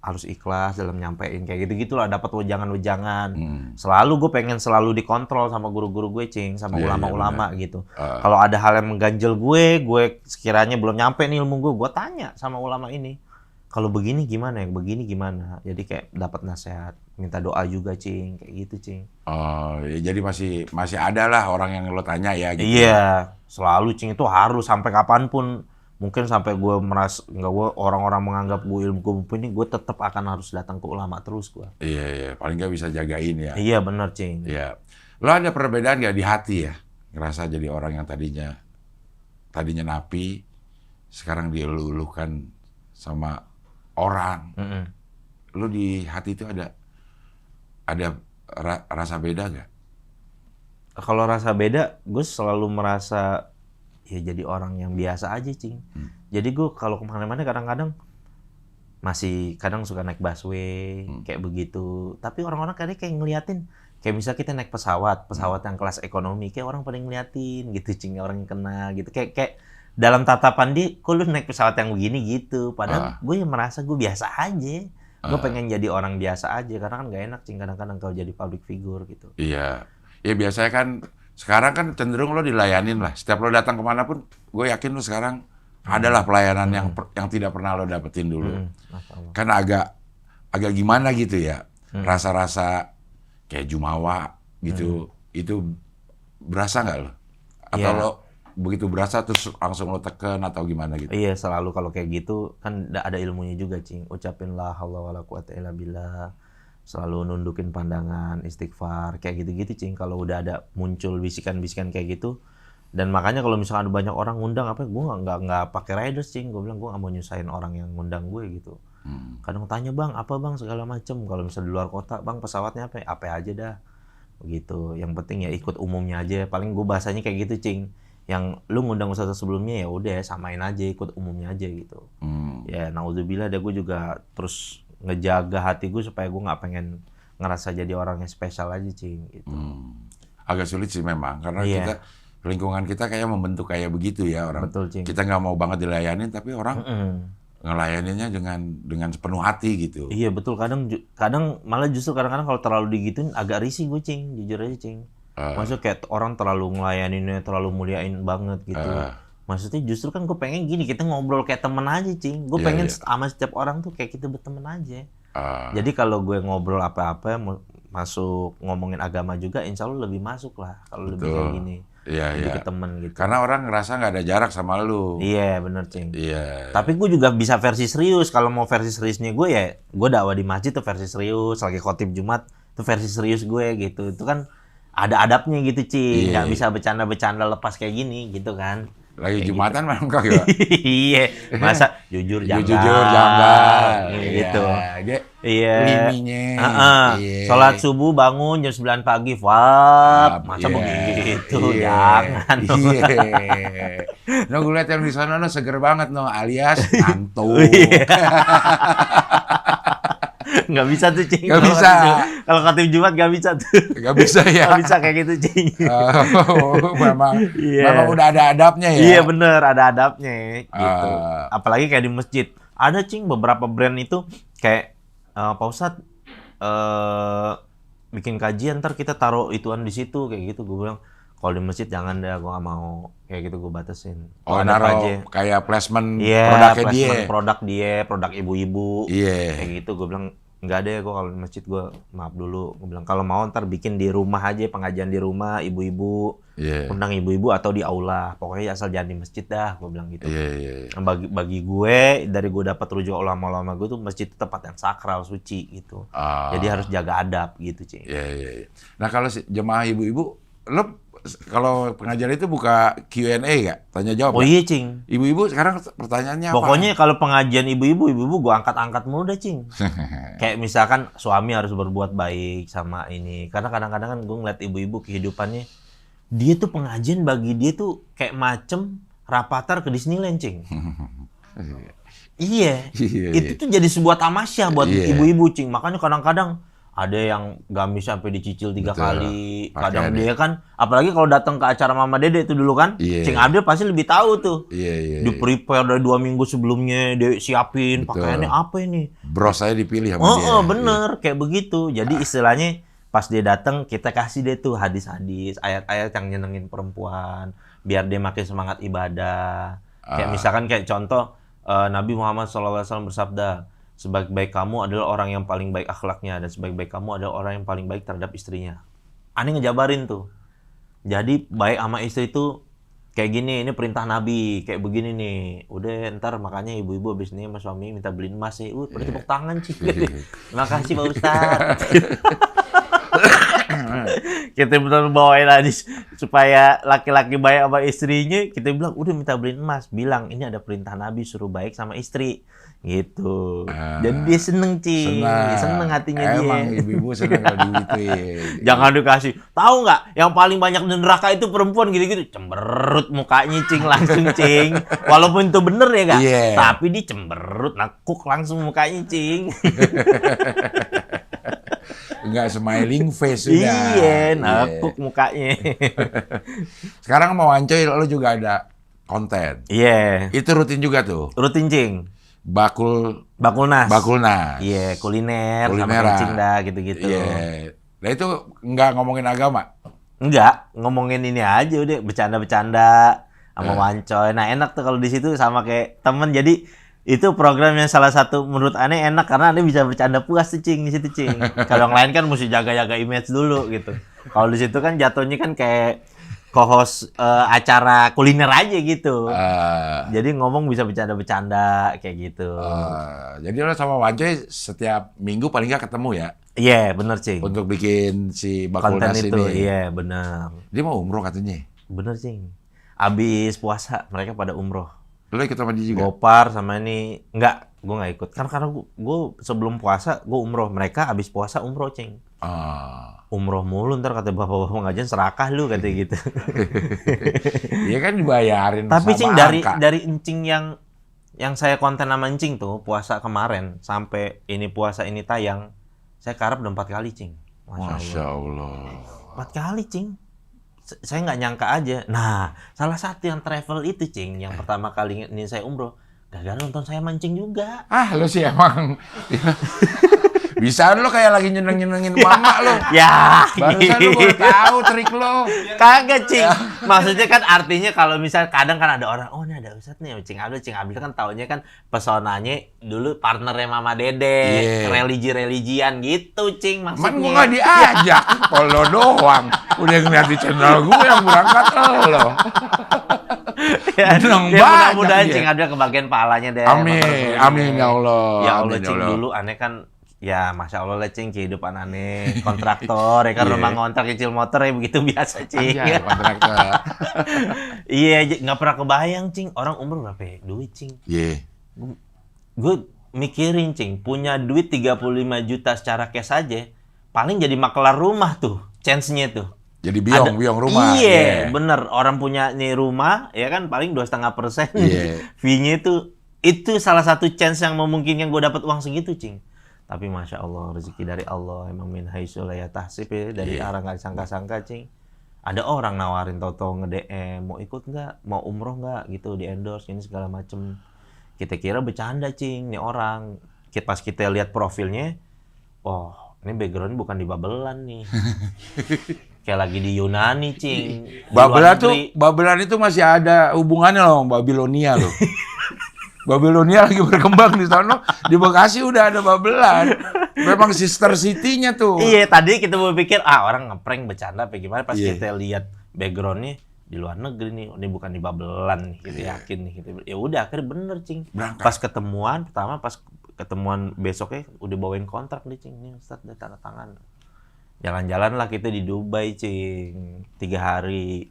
harus ikhlas dalam nyampein kayak gitu-gitu lah, dapat wejangan-wejangan. Selalu gue pengen selalu dikontrol sama guru-guru gue, Cing, sama Iya, ulama-ulama gitu. Kalau ada hal yang mengganjel gue sekiranya belum nyampe nih ilmu gue tanya sama ulama ini. Kalau begini gimana ya? Begini gimana? Jadi kayak dapat nasihat, minta doa juga, Cing, kayak gitu, Cing. Oh, ya jadi masih ada lah orang yang lo tanya ya gitu. Iya, selalu, Cing, itu harus sampai kapanpun. Mungkin sampai gue merasa orang-orang menganggap gue ilmu gue ini, gue tetap akan harus datang ke ulama terus gue. Iya, paling nggak bisa jagain ya. Iya, bener, Cing. Iya. Lo ada perbedaan nggak di hati ya? Ngerasa jadi orang yang tadinya napi, sekarang dielu-elukan sama orang. Lo di hati itu ada rasa beda nggak? Kalau rasa beda, gue selalu merasa ya jadi orang yang biasa aja, Cing. Jadi gue kalau kemana-mana kadang-kadang masih kadang suka naik busway kayak begitu. Tapi orang-orang kadang kayak ngeliatin, kayak misal kita naik pesawat yang kelas ekonomi, kayak orang pada ngeliatin gitu, Cing, orang yang kena gitu. Kayak dalam tatapan dia, kok lu naik pesawat yang begini gitu. Padahal gue yang merasa gue biasa aja. Gue pengen jadi orang biasa aja, karena kan gak enak, Cing, kadang-kadang kalau jadi public figure gitu. Iya. Ya biasanya kan sekarang kan cenderung lo dilayanin lah. Setiap lo datang kemana pun, gue yakin lo sekarang adalah pelayanan yang tidak pernah lo dapetin dulu. Kan agak gimana gitu ya. Rasa-rasa kayak jumawa gitu. Itu berasa nggak lo? Atau lo begitu berasa terus langsung lo tekan atau gimana gitu? Iya, selalu kalau kayak gitu kan ada ilmunya juga, Cing. Ucapin la haula wala quwata illa billah. Selalu nundukin pandangan, istighfar, kayak gitu-gitu, Cing. Kalau udah ada muncul bisikan-bisikan kayak gitu. Dan makanya kalau misalkan ada banyak orang ngundang gue nggak pakai riders, Cing. Gue bilang gue nggak mau nyusahin orang yang ngundang gue gitu. Kadang tanya, bang, apa bang, segala macem. Kalau misalnya di luar kota, bang, pesawatnya apa aja dah. Begitu. Yang penting ya ikut umumnya aja. Paling gue bahasanya kayak gitu, Cing. Yang lu ngundang ustaz sebelumnya ya udah samain aja, ikut umumnya aja gitu. Ya naudzubillah, gue juga terus ngejaga hati gue supaya gue nggak pengen ngerasa jadi orang yang spesial aja, Cing, gitu. Agak sulit sih memang karena lingkungan kita kayak membentuk kayak begitu ya orang. Betul, Cing. Kita nggak mau banget dilayanin tapi orang ngelayaninnya dengan sepenuh hati gitu. Iya, betul. Kadang malah justru kadang-kadang kalau terlalu digituin agak risih gue, Cing, jujur aja, Cing. Maksudnya kayak orang terlalu ngelayaninnya, terlalu muliain banget gitu. Maksudnya justru kan gue pengen gini, kita ngobrol kayak temen aja, Cing. Gue pengen sama setiap orang tuh kayak kita berteman aja. Jadi kalau gue ngobrol apa-apa, masuk ngomongin agama juga, insya Allah lebih masuk lah. Kalau lebih kayak gini. Iya, lebih ke temen gitu. Karena orang ngerasa nggak ada jarak sama lu. Iya, bener, Cing. Iya. Tapi gue juga bisa versi serius. Kalau mau versi seriusnya gue ya, gue dakwah di masjid tuh versi serius. Lagi khotib Jumat tuh versi serius gue gitu. Itu kan ada adabnya gitu, Cing. Nggak bisa bercanda-bercanda lepas kayak gini gitu kan. Lagi kayak Jumatan gitu. Memang kok ya. Iya, masa jujur janggal. Jujur janggal. Gitu. Iya. Liminya. Sholat subuh bangun jam 9 pagi. Wah, masa begitu? Jangan. Nah, gue lihat yang di sana seger banget alias ngantuk. Nggak bisa tuh, Cing. Nggak bisa. Kalau khotib Jumat nggak bisa tuh. Nggak bisa ya. Nggak bisa kayak gitu, Cing. Memang udah ada adabnya ya. Iya bener, ada adabnya gitu. Apalagi kayak di masjid. Ada, Cing, beberapa brand itu kayak Pak Ustadz bikin kajian, ntar kita taruh ituan di situ kayak gitu. Gue bilang kalau di masjid jangan deh, gue nggak mau kayak gitu, gue batasin. Naruh kayak placement produknya dia. Produk dia, produk ibu-ibu. Iya. Kayak gitu, gue bilang nggak ada ya, gue kalau di masjid gue maaf dulu. Gue bilang kalau mau ntar bikin di rumah aja, pengajian di rumah, ibu-ibu. Undang ibu-ibu atau di aula. Pokoknya asal jangan di masjid dah, gue bilang gitu. Bagi gue, dari gue dapat rujuk ulama-ulama gue tuh masjid itu tempat yang sakral, suci gitu. Jadi harus jaga adab gitu, Cing. Nah kalau jemaah ibu-ibu, lo kalau pengajar itu buka Q&A nggak? Tanya jawab. Oh iya, Cing. Ibu-ibu sekarang pertanyaannya apa? Pokoknya kalau pengajian ibu-ibu gua angkat-angkat mulu dah, Cing. Kayak misalkan suami harus berbuat baik sama ini. Karena kadang-kadang kan gue ngeliat ibu-ibu kehidupannya, dia tuh pengajian bagi dia tuh kayak macem Rapatar ke Disneyland, Cing. Iya. Itu tuh jadi sebuah tamasya buat ibu-ibu, Cing. Makanya kadang-kadang ada yang gamis sampai dicicil 3 kali. Kadang dia kan, apalagi kalau datang ke acara Mama Dede itu dulu kan, Cing Abdul pasti lebih tahu tuh. Di prepare dari 2 minggu sebelumnya, dia siapin pakaiannya apa ini. Bros saya dipilih sama dia. Bener, kayak begitu. Jadi istilahnya pas dia datang, kita kasih dia tuh hadis-hadis, ayat-ayat yang nyenengin perempuan, biar dia makin semangat ibadah. Kayak misalkan kayak contoh, Nabi Muhammad SAW bersabda, sebaik-baik kamu adalah orang yang paling baik akhlaknya, dan sebaik-baik kamu adalah orang yang paling baik terhadap istrinya. Aneh ngejabarin tuh. Jadi baik sama istri itu kayak gini, ini perintah Nabi, kayak begini nih. Udah ntar makanya ibu-ibu abis ini sama suami minta beliin emas sih. Pada tepuk tangan sih. Makasih Pak Ustadz. Kita benar bawain hadis supaya laki-laki baik sama istrinya. Kita bilang udah minta beliin emas, bilang ini ada perintah Nabi suruh baik sama istri gitu. Jadi dia seneng, Cing. Seneng hatinya dia. Emang ibu-ibu seneng kalau digituin. Jangan dikasih. Tahu nggak yang paling banyak di neraka itu perempuan gitu-gitu. Cemberut mukanya, Cing, langsung, Cing. Walaupun itu bener ya nggak? Tapi dia cemberut, nakuk langsung mukanya, Cing. Enggak smiling face sudah. Iya, nakuk mukanya. Sekarang mau Ancoy lo juga ada konten. Iya. Itu rutin juga tuh. Rutin, Cing. Bakulnas. Iya, kuliner sama Kulineran. kencing dah gitu-gitu. Iya. Nah itu nggak ngomongin agama. Enggak, ngomongin ini aja udah bercanda-bercanda sama Wancoy. Nah, enak tuh kalau di situ sama kayak temen. Jadi itu program yang salah satu menurut aneh enak karena aneh bisa bercanda puas tuh, Cing, di situ, Cing. Kalau yang lain kan mesti jaga-jaga image dulu gitu. Kalau di situ kan jatuhnya kan kayak co-host acara kuliner aja gitu. Jadi ngomong bisa bercanda-bercanda kayak gitu. Jadi lo sama Wancoy setiap minggu paling nggak ketemu ya? Iya, bener, Cing. Untuk bikin si Konten Bakulnas itu, ini. iya bener. Dia mau umroh katanya. Bener, Cing. Abis puasa mereka pada umroh. Lo ikut sama dia juga? Gopar sama ini. Enggak, gue nggak ikut. Karena gue sebelum puasa, gue umroh. Mereka abis puasa umroh, Cing. Umroh mulu, ntar kata bapak-bapak pengajian serakah lu, katanya gitu. Iya kan dibayarin. Tapi, Cing, sama dari Encing yang saya konten sama Encing tuh, puasa kemarin, sampai ini puasa ini tayang, saya karep udah 4 kali, Cing. Masya Allah. 4 kali, Cing. Saya nggak nyangka aja. Nah, salah satu yang travel itu, Cing, yang pertama kali ini saya umroh, gagal nonton saya mancing juga. Lo sih emang. Bisa lo kayak lagi nyenengin mama lo. Ya. Barusan lo baru tahu trik lo. Kagak, Cing. Maksudnya kan artinya kalau misal kadang kan ada orang, oh ini ada Ustadz nih, Cing Abdul kan taunya kan pesonanya dulu partnernya Mama Dede, religi-religian gitu, Cing, maksudnya. Man gue nggak diajak, lo doang. Udah ngeliat di channel gue yang berangkat lo. Ya, banget mudah-mudahan dia. Cing Abdul kebagian pahalanya deh. Amin ya Allah. Ya Allah, Amin, Cing, ya Allah. dulu aneh kan. Ya, Masya Allah lah, Cing, kehidupan aneh. Kontraktor, ya kan rumah ngontrak, kecil motor, ya begitu biasa, Cing. Iya, kontraktor. Iya, nggak pernah kebayang, Cing. Orang umur berapa ya? Duit, Cing. Iya. Gue mikirin, Cing, punya duit 35 juta secara cash aja, paling jadi makelar rumah tuh, chance-nya tuh. Jadi biong rumah. Iya, bener. Orang punya nih rumah, ya kan paling 2,5%. Fee-nya itu salah satu chance yang memungkinkan gue dapat uang segitu, Cing. Tapi Masya Allah, rezeki dari Allah, emang min haitsu la yahtasib ya, dari arah nggak disangka-sangka, Cing. Ada orang nawarin tau-tau nge-DM, mau ikut nggak, mau umroh nggak, gitu, di endorse, ini segala macem. Kita kira bercanda, Cing, nih orang. Pas kita lihat profilnya, oh, ini background bukan di Babelan nih. Kayak lagi di Yunani, Cing. Babelan itu masih ada hubungannya loh, Babilonia loh. Babilonia lagi berkembang di sana. Di Bekasi udah ada Babelan. Memang sister city-nya tuh. Iya, tadi kita berpikir orang ngeprank bercanda apa gimana, pas kita lihat background-nya di luar negeri nih, ini bukan di Babelan nih, kita yakin nih. Ya udah, akhirnya bener, Cing. Berangkat. Pas ketemuan besoknya udah bawain kontrak nih, Cing. Nih Ustadz, udah tanda tangan. Jalan-jalan lah kita di Dubai, Cing. 3 hari.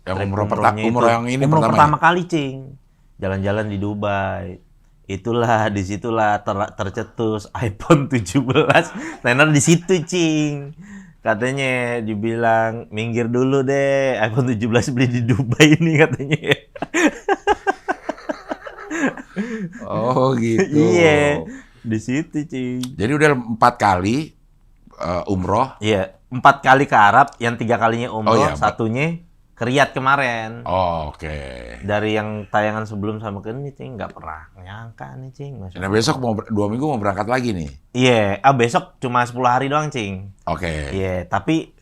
Yang Trip umroh umrohnya umroh yang ini umroh pertama ya? kali, Cing. Jalan-jalan di Dubai. Disitulah tercetus iPhone 17. Tenar di situ, Cing. Katanya dibilang minggir dulu deh, iPhone 17 beli di Dubai ini katanya. Oh gitu. Iya, di situ, Cing. Jadi udah 4 kali umroh. Iya, 4 kali ke Arab, yang 3 kalinya umroh, Oh, iya, satunya ke Riyadh kemarin. Oh, oke. Dari yang tayangan sebelum sama ke ini, Cing, nggak pernah nyangka nih, Cing. Masya Nah Allah. besok 2 minggu mau berangkat lagi nih. Iya, besok cuma 10 hari doang, Cing. Oke. Iya, tapi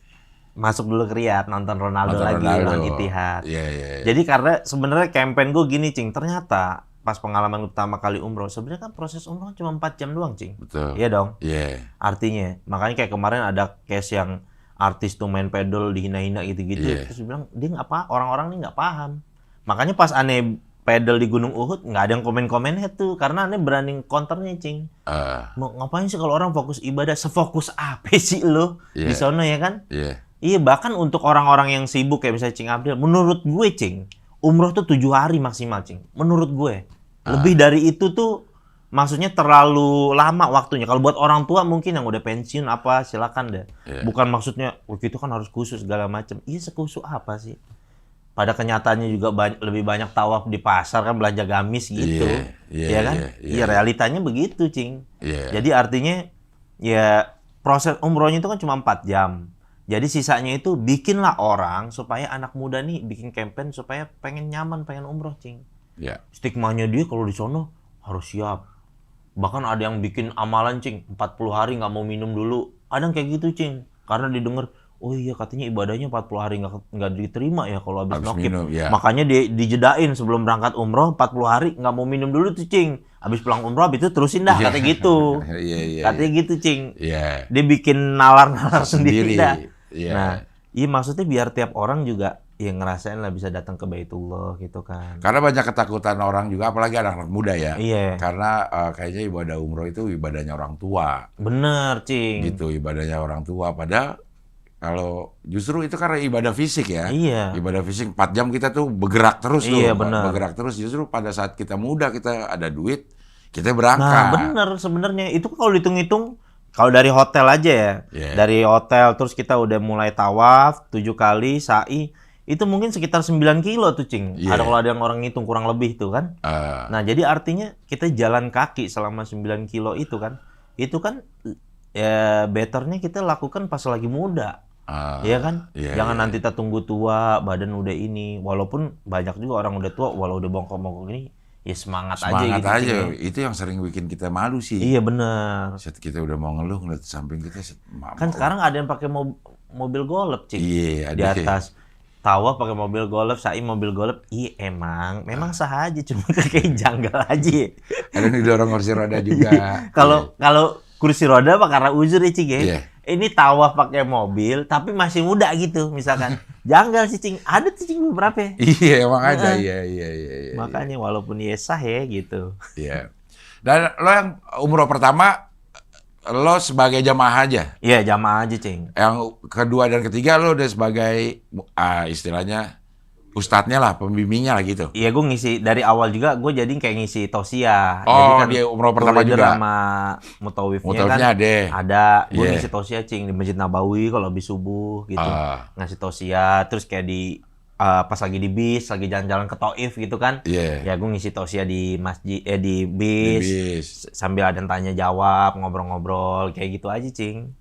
masuk dulu ke Riyadh, nonton Ronaldo Nonton lagi, Ronaldo. lawan Ittihad. Iya. Jadi karena sebenarnya campaign gue gini, Cing, ternyata pas pengalaman pertama kali umroh, sebenarnya kan proses umroh cuma 4 jam doang, Cing. Betul. Iya dong. Iya. Artinya, makanya kayak kemarin ada case yang artis tuh main pedal dihina-hina gitu-gitu. Iya. Terus bilang, dia nggak paham, orang-orang nih nggak paham. Makanya pas aneh pedal di Gunung Uhud, nggak ada yang komen-komennya tuh. Karena aneh berani counternya, Cing. Mau ngapain sih kalau orang fokus ibadah? Sefokus apa sih lo di Iya. sono ya kan? Iya. Iya, bahkan untuk orang-orang yang sibuk kayak misalnya Cing Abdel, menurut gue, Cing, umroh tuh 7 hari maksimal, Cing. Menurut gue. Lebih dari itu tuh maksudnya terlalu lama waktunya. Kalau buat orang tua mungkin yang udah pensiun apa silakan deh. Iya. Bukan maksudnya itu kan harus khusus segala macam. Iya, sekhusus apa sih? Pada kenyataannya juga lebih banyak tawaf di pasar kan, belanja gamis gitu. Iya, kan? iya. Iya, realitanya begitu, Cing. Iya. Jadi artinya ya proses umrohnya itu kan cuma 4 jam. Jadi sisanya itu bikinlah orang supaya anak muda nih bikin campaign supaya pengen nyaman, pengen umroh, Cing. Iya. Stigmanya dia kalau di sono harus siap. Bahkan ada yang bikin amalan, Cing, 40 hari nggak mau minum dulu. Ada yang kayak gitu, Cing. Karena didengar, oh iya katanya ibadahnya 40 hari nggak diterima ya kalau habis nokip. minum, ya. Makanya dijedain sebelum berangkat umroh 40 hari nggak mau minum dulu tuh, Cing. Habis pulang umroh habis itu terusin dah, katanya gitu. Iya. Katanya gitu, Cing. Iya. Dia bikin nalar-nalar sendiri dah. Iya. Nah, iya maksudnya biar tiap orang juga yang ngerasain lah bisa datang ke Baitullah gitu kan. Karena banyak ketakutan orang juga, apalagi anak-anak muda ya. Iya. Karena kayaknya ibadah umroh itu ibadahnya orang tua. Bener, Cing. Gitu, ibadahnya orang tua. Padahal kalau justru itu karena ibadah fisik ya. Iya. Ibadah fisik 4 jam kita tuh bergerak terus tuh. Iya, benar. Bergerak terus. Justru pada saat kita muda, kita ada duit, kita Nah, berangkat. bener sebenarnya. Itu kalau dihitung-hitung, kalau dari hotel aja ya. Iya. Dari hotel terus kita udah mulai tawaf 7 kali, sa'i. Itu mungkin sekitar 9 kilo tuh, Cing. Iya. Ada kalau ada yang orang ngitung kurang lebih tuh kan. Nah, jadi artinya kita jalan kaki selama 9 kilo itu kan. Itu kan ya betternya kita lakukan pas lagi muda. Iya kan? Iya, Jangan iya. nanti kita tunggu tua, badan udah ini. Walaupun banyak juga orang udah tua, walau udah bongkok-bongkok ini, ya semangat aja Semangat gitu. aja. Cing. Itu yang sering bikin kita malu sih. Iya bener. Saat kita udah mau ngeluh, ngeliat samping kita. Kan sekarang ada yang pakai mobil golf, Cing. Iya, Di ada. atas tawaf pakai mobil golf, sa'i mobil golf. Iya memang sah aja, cuma kayak janggal aja. Ada yang didorong kursi roda juga. Kalau kursi roda apa karena uzur ya, Cing ya. Iya. Ini tawaf pakai mobil tapi masih muda gitu misalkan. Janggal sih, Cing. Ada tuh, Cing, beberapa. Iya, emang ada. Iya. Makanya walaupun ya sah ya gitu. Iya. Dan lo yang umroh pertama, lo sebagai jamaah aja. Iya, jamaah aja, Cing. Yang kedua dan ketiga lo udah sebagai istilahnya ustadznya lah, pembimbingnya lah gitu. Iya, gue ngisi dari awal juga. Gue jadi kayak ngisi tausiah. Oh, Jadi dia umroh tour pertama leader juga? sama mutawifnya Mutawifnya kan. Ada. Gue Iya. ngisi tausiah, Cing, di Masjid Nabawi kalau habis subuh gitu. Ngasih tausiah. Terus kayak di pas lagi di bis, lagi jalan-jalan ke Taif gitu kan. Iya. Ya gue ngisi tausiah di masjid, Di di bis. bis. Sambil ada yang tanya jawab, ngobrol-ngobrol kayak gitu aja, Cing.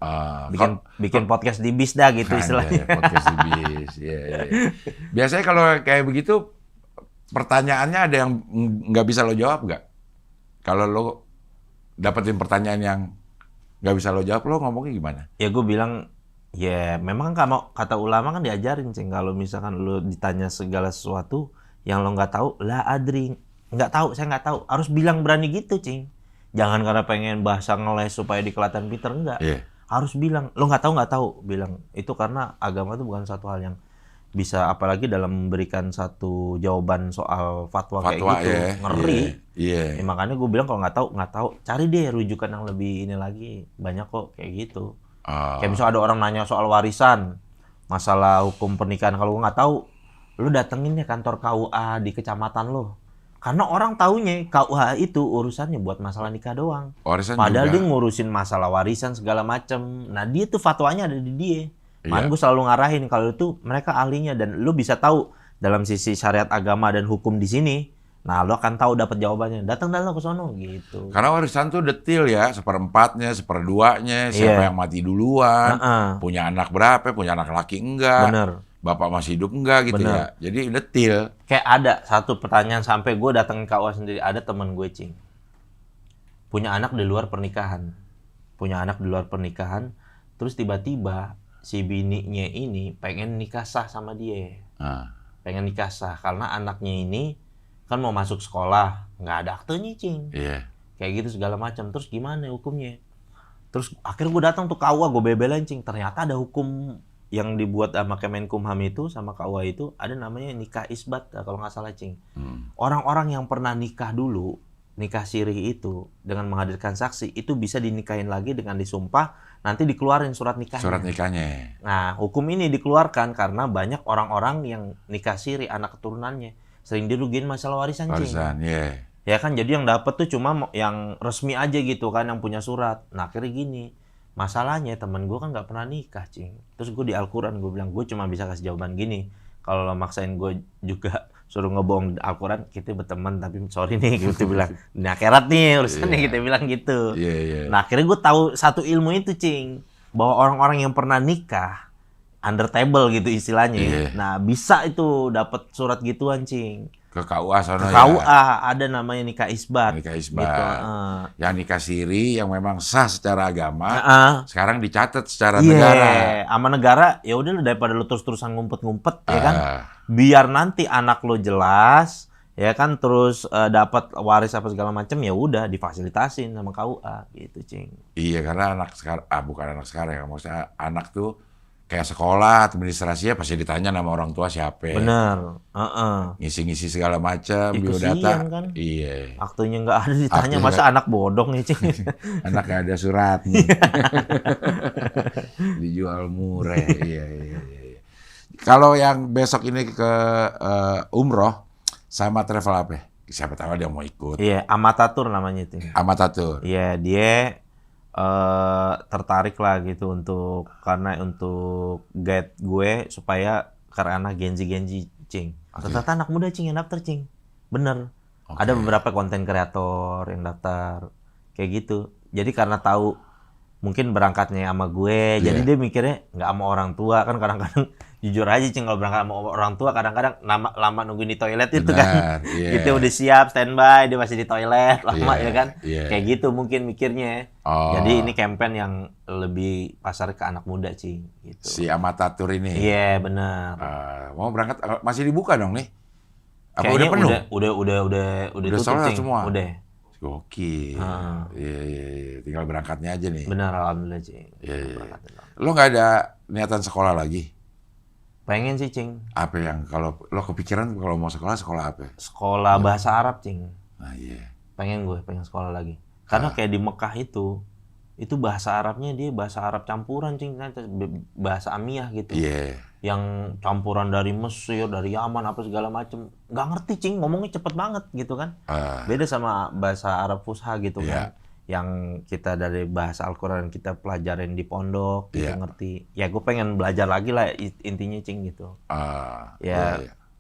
Bikin podcast di bis dah gitu istilahnya. Podcast di bis. Iya. Biasanya kalau kayak begitu, pertanyaannya ada yang nggak bisa lo jawab nggak? Kalau lo dapetin pertanyaan yang nggak bisa lo jawab, lo ngomongnya gimana? Ya gue bilang, ya memang kata ulama kan diajarin, Cing, kalau misalkan lo ditanya segala sesuatu yang lo nggak tahu, la adri, nggak tahu, saya nggak tahu, harus bilang berani gitu, Cing. Jangan karena pengen bahasa ngeles supaya dikelihatan pinter, enggak. Iya. Harus bilang, lo nggak tahu, bilang. Itu karena agama itu bukan satu hal yang bisa, apalagi dalam memberikan satu jawaban soal fatwa kayak gitu, ya. ngeri. Iya. Ya, makanya gue bilang kalau nggak tahu, cari deh rujukan yang lebih ini lagi, banyak kok kayak gitu. Kayak misalnya ada orang nanya soal warisan, masalah hukum pernikahan. Kalau nggak tahu, lu datengin ya kantor KUA di kecamatan lo. Karena orang taunya KUA itu urusannya buat masalah nikah doang. Warisan Padahal juga. dia ngurusin masalah warisan segala macem. Nah dia tuh fatwanya ada di dia. Iya. Gue selalu ngarahin kalau itu mereka ahlinya dan lu bisa tahu dalam sisi syariat agama dan hukum di sini. Nah lu akan tahu dapat jawabannya. Datang dah lo ke sono gitu. Karena warisan tuh detil ya, 1/4-nya, 1/2-nya, siapa Iya. yang mati duluan, Heeh. punya anak berapa, punya anak laki enggak, Bener. bapak masih hidup enggak gitu Bener. ya. Jadi detil. Kayak ada satu pertanyaan sampai gue datengin KUA sendiri. Ada temen gue, Cing. Punya anak di luar pernikahan. Terus tiba-tiba si bininya ini pengen nikah sah sama dia. Nah, Pengen nikah sah. Karena anaknya ini kan mau masuk sekolah. Nggak ada aktenya, Cing. iya. Kayak gitu segala macam. Terus gimana hukumnya? Terus akhirnya gue datang tuh KUA, gue bebelain, Cing. Ternyata ada hukum yang dibuat sama Kemenkumham itu, sama KUA itu, ada namanya nikah isbat, kalau nggak salah, Cing. Orang-orang yang pernah nikah dulu, nikah sirih itu, dengan menghadirkan saksi, itu bisa dinikahin lagi dengan disumpah, nanti dikeluarin surat nikahnya. Surat nikahnya. Nah, hukum ini dikeluarkan karena banyak orang-orang yang nikah siri anak keturunannya sering dirugiin masalah warisan, Cing. Warisan, iya. Ya kan, jadi yang dapat tuh cuma yang resmi aja gitu kan, yang punya surat. Nah, akhirnya gini, masalahnya temen gue kan nggak pernah nikah, Cing. Terus gue di Al-Quran gue bilang, gue cuma bisa kasih jawaban gini. Kalau lo maksain gue juga suruh ngebohong di Al-Quran, kita berteman tapi sorry nih, gitu bilang. Ini akhirat nih urusannya, kita bilang gitu. Iya, iya. Nah, akhirnya gue tahu satu ilmu itu, Cing, bahwa orang-orang yang pernah nikah under table gitu istilahnya. Iya. Nah, bisa itu dapat surat gituan, Cing. Ke KUA sana Ke ya. KUA ada namanya nikah isbat. Nikah isbat. Gitu. Yang nikah siri yang memang sah secara agama, sekarang dicatat secara Iya, negara. sama negara ya udah lu daripada lu terus-terusan ngumpet-ngumpet ya kan. Ah. Biar nanti anak lu jelas ya kan, terus dapat waris apa segala macam, ya udah difasilitasin sama KUA gitu, Cing. Iya, karena anak sekarang, bukan anak sekarang ya, maksudnya anak tuh kayak sekolah, administrasinya pasti ditanya nama orang tua siapa. Bener. Ngisi-ngisi segala macam, Ih, biodata. kesian kan. Iya. Aktunya nggak ada ditanya, Aktunya masa anak bodong nih, Cing. Anak gak ada suratnya. Dijual murah. Iya, iya, iya. Kalau yang besok ini ke umroh sama travel apa? Siapa tahu dia mau ikut. Iya, Amatatur namanya itu. Amatatur. Iya, dia tertarik lah gitu karena untuk guide gue supaya karena Genzi, Cing. Ternyata anak muda, Cing, yang daftar, Cing. Bener. Ada beberapa konten kreator yang daftar. Kayak gitu. Jadi karena tahu mungkin berangkatnya sama gue, jadi dia mikirnya nggak sama orang tua. Kan kadang-kadang jujur aja, Cing, kalau berangkat sama orang tua kadang-kadang lama nungguin di toilet itu kan. Kita udah siap standby, dia masih di toilet lama ya kan. Kayak gitu mungkin mikirnya. Jadi ini campaign yang lebih pasar ke anak muda, Cing, gitu. Si Amatatur ini. Iya, benar. Mau berangkat masih dibuka dong nih? Apa Kayaknya udah penuh? Udah tutup, sold out Cing. semua? Udah. Gokil. Iya. Tinggal berangkatnya aja nih. Benar, alhamdulillah, Cing. Iya. Lo nggak ada niatan sekolah lagi? Pengen sih, Cing. Apa yang kalau lo kepikiran kalau mau sekolah apa? Sekolah bahasa Arab, Cing. Nah, iya. Pengen sekolah lagi. Karena kayak di Mekah itu bahasa Arabnya dia bahasa Arab campuran, Cing. Bahasa Amiyah gitu. Iya. Yang campuran dari Mesir, dari Yaman, apa segala macem. Nggak ngerti, Cing. Ngomongnya cepet banget gitu kan. Beda sama bahasa Arab Fusha gitu kan. Yang kita dari bahasa Al-Quran kita pelajarin di pondok, gitu ngerti. Ya gue pengen belajar lagi lah intinya, Cing, gitu.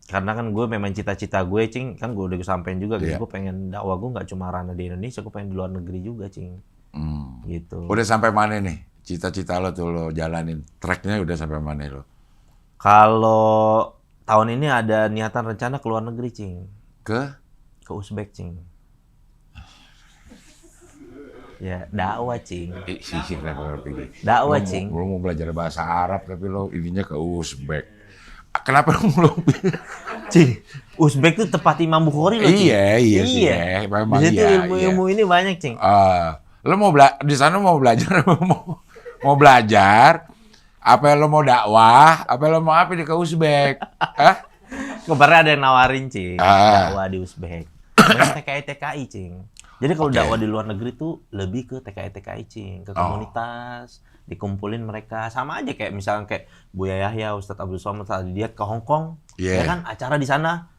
Karena kan gue memang cita-cita gue, Cing, kan gue udah sampein juga gitu. Gue pengen dakwah gue nggak cuma ranah di Indonesia, gue pengen di luar negeri juga, Cing. Gitu. Udah sampai mana nih? Cita-cita lo tuh lo jalanin. Tracknya udah sampai mana lo? Kalau tahun ini ada niatan rencana ke luar negeri, Cing. Ke Uzbek, Cing. Ya, dakwah, Cing. Kenapa pilih? Dakwah, Cing. Lo mau belajar bahasa Arab tapi lo ininya ke Uzbek. Kenapa lo belum? Cing, Uzbek tuh tempat Imam Bukhari loh, Cing. Iya sih. Memang di situ ilmu-ilmu ini banyak, Cing. Lo mau di sana mau belajar mau belajar apa lo mau dakwah, apa lo mau apa di ke Uzbek? Kemarin ada yang nawarin, Cing, dakwah di Uzbek. Banyak TKI, Cing. Jadi kalau dakwah di luar negeri tuh lebih ke TKI, Cing, ke komunitas, dikumpulin mereka. Sama aja kayak misalnya kayak Buya Yahya, Ustadz Abdul Somad tadi dia ke Hong Kong, ya kan acara di sana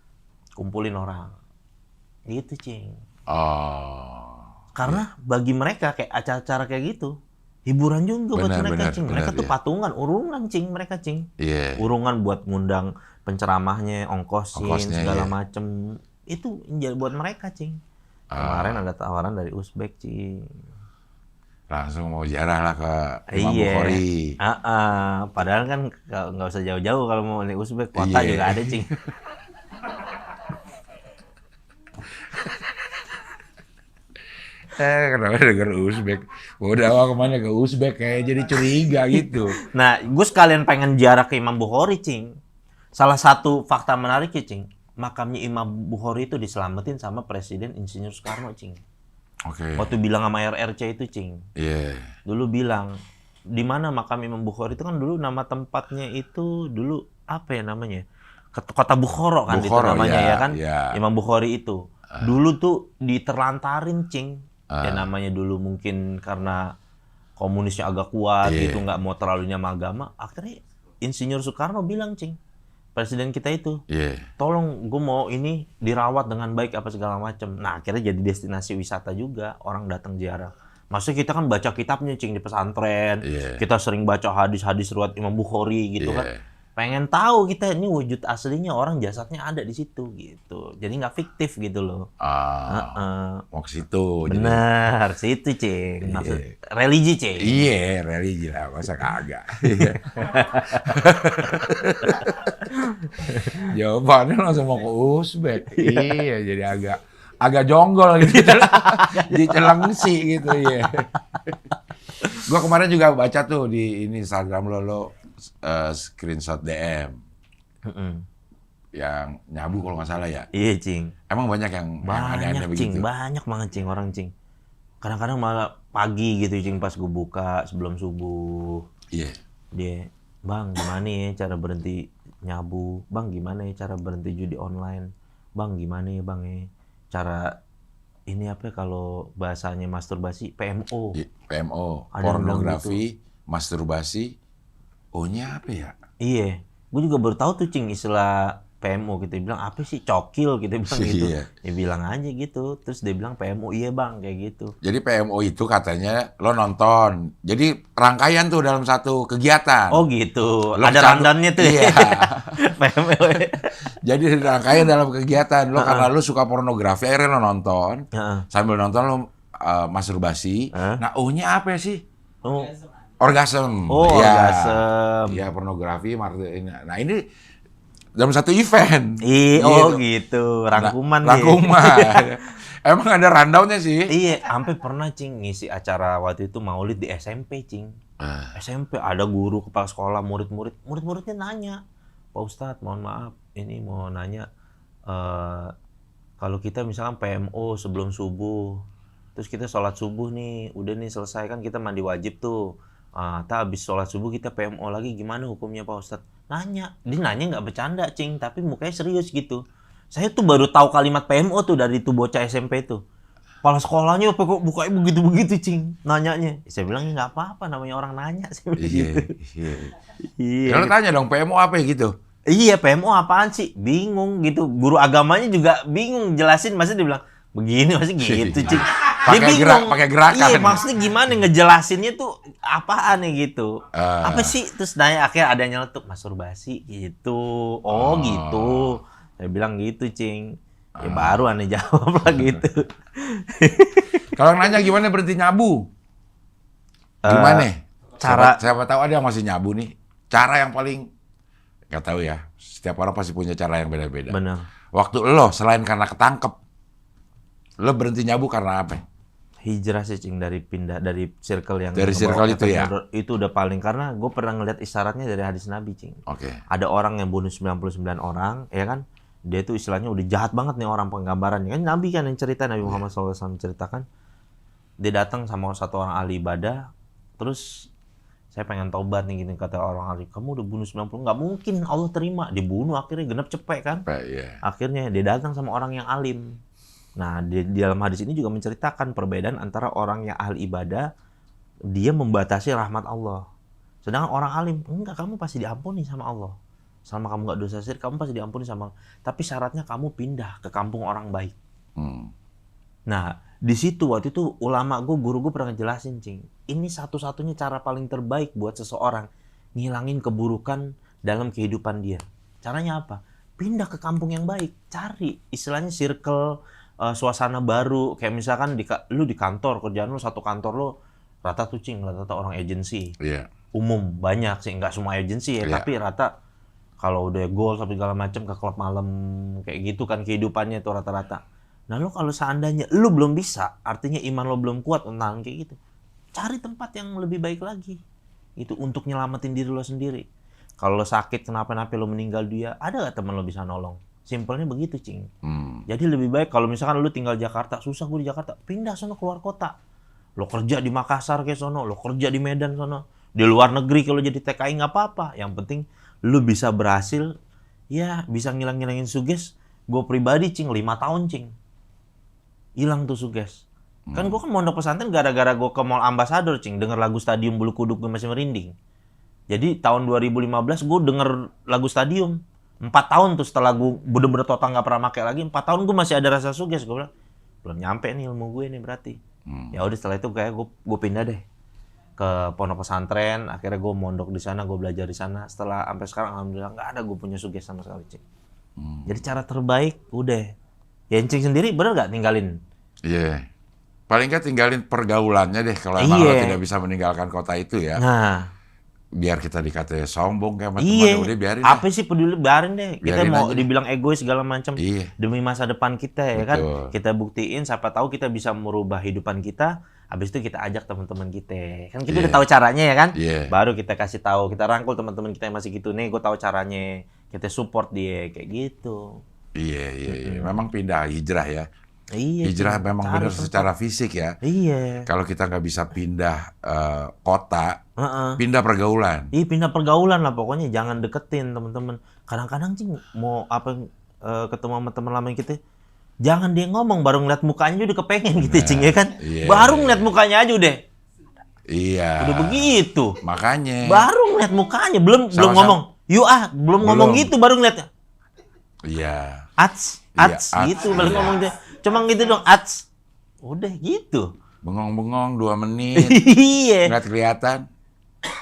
kumpulin orang. Gitu, Cing. Karena bagi mereka kayak acara-acara kayak gitu hiburan juga buat mereka, Cing. Mereka tuh patungan, urungan, Cing, mereka, Cing. Urungan buat ngundang penceramahnya, ongkosin segala macem. Itu buat mereka, Cing. Kemarin ada tawaran dari Uzbek, Cing. Langsung mau ziarah lah ke Imam Bukhari. Padahal kan nggak usah jauh-jauh kalau mau di Uzbek, kota juga ada, Cing. Kenapa denger Uzbek? Udah kemana ke Uzbek kayak jadi curiga gitu. Nah, gue sekalian pengen ziarah ke Imam Bukhari, Cing. Salah satu fakta menarik ya, Cing. Makamnya Imam Bukhari itu diselamatin sama Presiden Insinyur Soekarno, Cing. Waktu bilang sama RRC itu, Cing. Dulu bilang, di mana makam Imam Bukhari itu kan dulu nama tempatnya itu dulu apa ya namanya? Kota Bukhara kan itu namanya ya kan? Imam Bukhari itu. Dulu tuh diterlantarin, Cing. Ya namanya dulu mungkin karena komunisnya agak kuat gitu, nggak mau terlalu nyama agama. Akhirnya Insinyur Soekarno bilang, Cing, presiden kita itu, tolong gue mau ini dirawat dengan baik apa segala macam. Nah akhirnya jadi destinasi wisata juga, orang datang ziarah. Maksudnya kita kan baca kitabnya, Cing, di pesantren. Kita sering baca hadis-hadis riwayat Imam Bukhari gitu kan. Pengen tahu kita ini wujud aslinya orang jasadnya ada di situ gitu. Jadi nggak fiktif gitu loh. Mau ke situ. Bener, situ, Cing. Maksud religi, Cing. Iya, religi lah, masa kagak. Jawabannya langsung mau ke Uzbek. Iya, jadi agak jonggol gitu. Di Celengsi gitu ya. Gua kemarin juga baca tuh di ini Instagram lo screenshot DM yang nyabu kalau nggak salah ya. Iya, Cing. Emang banyak yang aneh-aneh begitu. Banyak banget, Cing, orang, Cing. Kadang-kadang malah pagi gitu, Cing, pas gue buka sebelum subuh. Dia, Bang, gimana ya cara berhenti nyabu? Bang, gimana ya cara berhenti judi online? Bang, gimana ya, Bang ya cara ini apa kalau bahasanya masturbasi? PMO. PMO, pornografi, masturbasi. O-nya apa ya? Iya, gue juga baru tahu tuh, Cing, istilah PMO. Kita bilang apa sih, cokil kita bilang gitu. Ya bilang aja gitu. Terus dia bilang PMO, iya Bang, kayak gitu. Jadi PMO itu katanya lo nonton. Jadi rangkaian tuh dalam satu kegiatan. Oh gitu. Ada rundown-nya tuh. Iya. PMO. Jadi rangkaian dalam kegiatan lo karena lo suka pornografi, akhirnya lo nonton. Sambil nonton lo masturbasi. Nah, O-nya apa sih? Orgasm. Orgasm. Iya, pornografi. Nah, ini dalam satu event. Gitu. Rangkuman. Rangkuman. Emang ada rundown-nya sih? Iya, sampai pernah, Cing, ngisi acara waktu itu maulid di SMP, Cing. SMP ada guru kepala sekolah, murid-muridnya nanya, Pak Ustadz, mohon maaf, ini mau nanya, kalau kita misalkan PMO sebelum subuh, terus kita sholat subuh nih, udah nih selesai kan kita mandi wajib tuh. Habis sholat subuh kita PMO lagi, gimana hukumnya Pak Ustadz? Dia nanya nggak bercanda, Cing, tapi mukanya serius gitu. Saya tuh baru tahu kalimat PMO tuh dari tuh bocah SMP tuh. Kepala sekolahnya kok bukanya begitu-begitu, Cing, nanyanya. Saya bilang nggak apa-apa, namanya orang nanya. Kalau tanya dong PMO apa ya gitu? Iya, PMO apaan sih? Bingung gitu. Guru agamanya juga bingung jelasin, maksudnya dia bilang begini, maksudnya gitu, Cing. Dia bingung. Pakai gerakan. Iya, maksudnya gimana ngejelasinnya tuh apaan ya gitu. Apa sih? Terus nanya, akhirnya ada yang nyeletuk, masturbasi gitu. Gitu. Saya bilang gitu, Cing. Ya baru aneh jawab lah gitu. Kalau nanya gimana berhenti nyabu? Gimana? Siapa tahu ada yang masih nyabu nih. Cara yang paling, nggak tahu ya. Setiap orang pasti punya cara yang beda-beda. Benar. Waktu lo selain karena ketangkep, lo berhenti nyabu karena apa? Hijrah sih, Cing, dari circle yang dari circle itu ya. Itu udah paling, karena gue pernah ngeliat isyaratnya dari hadis Nabi, Cing. Ada orang yang bunuh 99 orang, ya kan? Dia tuh istilahnya udah jahat banget nih orang penggambarannya. Kan Nabi kan yang cerita, Nabi Muhammad SAW menceritakan. Dia datang sama satu orang ahli ibadah, terus saya pengen taubat nih, gini kata orang ahli, kamu udah bunuh 90, nggak mungkin Allah terima. Dibunuh, akhirnya genep cepet kan. Akhirnya dia datang sama orang yang alim. Nah, di dalam hadis ini juga menceritakan perbedaan antara orang yang ahli ibadah dia membatasi rahmat Allah. Sedangkan orang alim, enggak, kamu pasti diampuni sama Allah. Selama kamu nggak dosa syirik, kamu pasti diampuni sama Allah. Tapi syaratnya kamu pindah ke kampung orang baik. Nah, di situ waktu itu ulama gue, guru gue pernah ngejelasin, Cing. Ini satu-satunya cara paling terbaik buat seseorang ngilangin keburukan dalam kehidupan dia. Caranya apa? Pindah ke kampung yang baik. Cari istilahnya circle, suasana baru. Kayak misalkan lu di kantor, kerjaan lu satu kantor lu rata tuh, Cing, rata orang agensi. Umum banyak sih, nggak semua agensi ya, tapi rata kalau udah goal sampai segala macam ke klub malam kayak gitu kan kehidupannya itu rata-rata. Nah, lo kalau seandainya lo belum bisa, artinya iman lo belum kuat tentang kayak gitu, cari tempat yang lebih baik lagi. Itu untuk nyelamatin diri lo sendiri. Kalau lo sakit, kenapa-napa lo meninggal dia, ada nggak teman lo bisa nolong? Simpelnya begitu, Cing. Jadi lebih baik kalau misalkan lo tinggal Jakarta, susah gue di Jakarta, pindah sono keluar kota. Lo kerja di Makassar kayak sono, lo kerja di Medan sono, di luar negeri kalau jadi TKI nggak apa-apa. Yang penting lo bisa berhasil, ya bisa ngilangin suges. Gue pribadi, Cing, 5 tahun, Cing. Hilang tuh suges. Kan gue kan mondok pesantren gara-gara gue ke Mall Ambassador, Cing. Denger lagu Stadium Bulu Kuduk gue masih merinding. Jadi tahun 2015 gue denger lagu Stadium. 4 tahun tuh setelah gue bener-bener total gak pernah pakai lagi. 4 tahun gue masih ada rasa suges. Gue bilang, belum nyampe nih ilmu gue nih berarti. Ya udah setelah itu kayak gue pindah deh ke pondok pesantren. Akhirnya gue mondok di sana, gue belajar di sana. Setelah sampai sekarang alhamdulillah gak ada gue punya suges sama sekali, Cing. Jadi cara terbaik udah. Ya Cing sendiri bener gak tinggalin? Iya. Paling nggak tinggalin pergaulannya deh kalau emang lo tidak bisa meninggalkan kota itu ya. Nah, biar kita dikata sombong kayak teman-teman, udah biarin deh. Apa sih peduli, biarin deh. Kita Biarin mau aja dibilang egois segala macam demi masa depan kita ya kan. Kita buktiin, siapa tahu kita bisa merubah hidupan kita. Habis itu kita ajak teman-teman kita. Kan kita udah tahu caranya ya kan. Baru kita kasih tahu, kita rangkul teman-teman kita yang masih gitu nih. Gue tahu caranya. Kita support dia kayak gitu. Iya. Memang pindah hijrah ya. Iya, hijrah memang benar secara fisik ya. Iya. Kalau kita nggak bisa pindah kota, pindah pergaulan. Iya, pindah pergaulan lah pokoknya. Jangan deketin teman-teman. Kadang-kadang Cing mau ketemu sama teman lama kita, jangan dia ngomong, baru ngeliat mukanya udah kepengen gitu, Cing ya kan. Baru ngeliat mukanya aja udah. Iya. Udah begitu. Makanya. Baru ngeliat mukanya, belum ngomong. Belum ngomong gitu, baru ngeliatnya. Iya. Ats gitu, baru ngomong dia. Cuma gitu dong, ats. Udah gitu. Bengong-bengong 2 menit. Iya. Nggak kelihatan.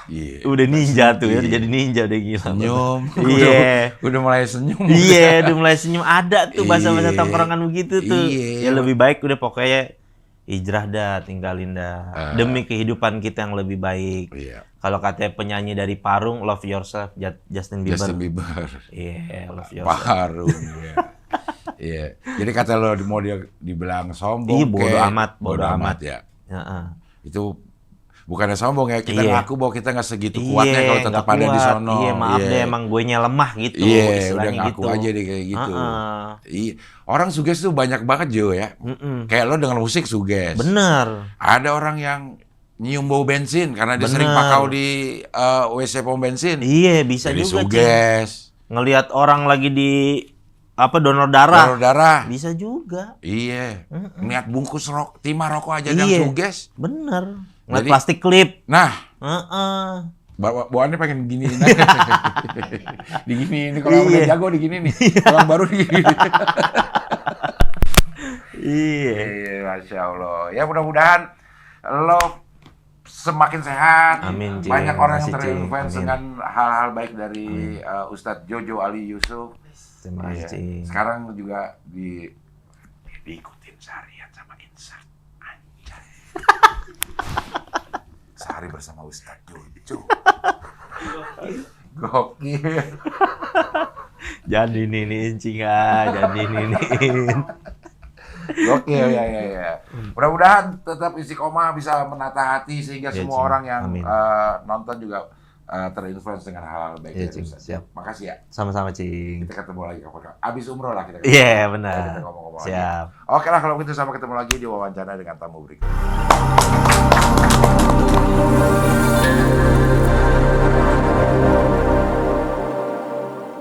Iya. Udah ninja tuh ya, jadi ninja udah gila. Senyum. Iya. Udah mulai senyum. Iya, udah mulai senyum. Ada tuh bahasa-bahasa tongkrongan begitu tuh. Ya lebih baik udah pokoknya hijrah dah, tinggalin dah. Demi kehidupan kita yang lebih baik. Kalau katanya penyanyi dari Parung, Love Yourself, Justin Bieber. Iya, Love Yourself. Parung, ya. Iya. Jadi kata lo mau dia dibilang sombong, bodo amat ya. Itu bukannya sombong ya, kita ngaku bahwa kita nggak segitu kuatnya kalau tetap ada di sono. Iya, maaf deh, emang gue nya lemah gitu. Iya, udah ngaku gitu aja deh kayak gitu. Iya. Orang suges tuh banyak banget Jo ya. Kayak lo dengan musik suges. Bener. Ada orang yang nyium bau bensin karena dia sering pakau di WC pom bensin. Iya, bisa jadi juga. Suges. Ngelihat orang lagi di donor darah. Bisa juga. Iya. Niat bungkus timah rokok aja yang suges. Bener. Ngeliat plastik klip. Nah. Bawaannya pengen gini. Digini ini kalau udah jago digini nih. Kalau baru digini. Iya, Masya Allah. Ya mudah-mudahan lo semakin sehat. Amin, banyak orang yang terinfluence dengan hal-hal baik dari Ustadz Jojo Ali Yusuf. Terima kasih. Sekarang juga diikutin Syariat sama Insert. Anjay. Sehari bersama Ustadz Jojo. Gokil. Jangan ini Cing, jangan ini. Gokil ya. Mudah-mudahan tetap istiqomah bisa menata hati sehingga semua orang yang nonton juga terinfluence dengan hal-hal baik. Siap. Makasih ya. Sama-sama, Cing. Kita ketemu lagi kapan-kapan. Abis umroh lah kita. Iya, benar. Kita ngomong-ngomong siap. lagi. Oke lah kalau begitu, sampai ketemu lagi di wawancara dengan tamu berikutnya.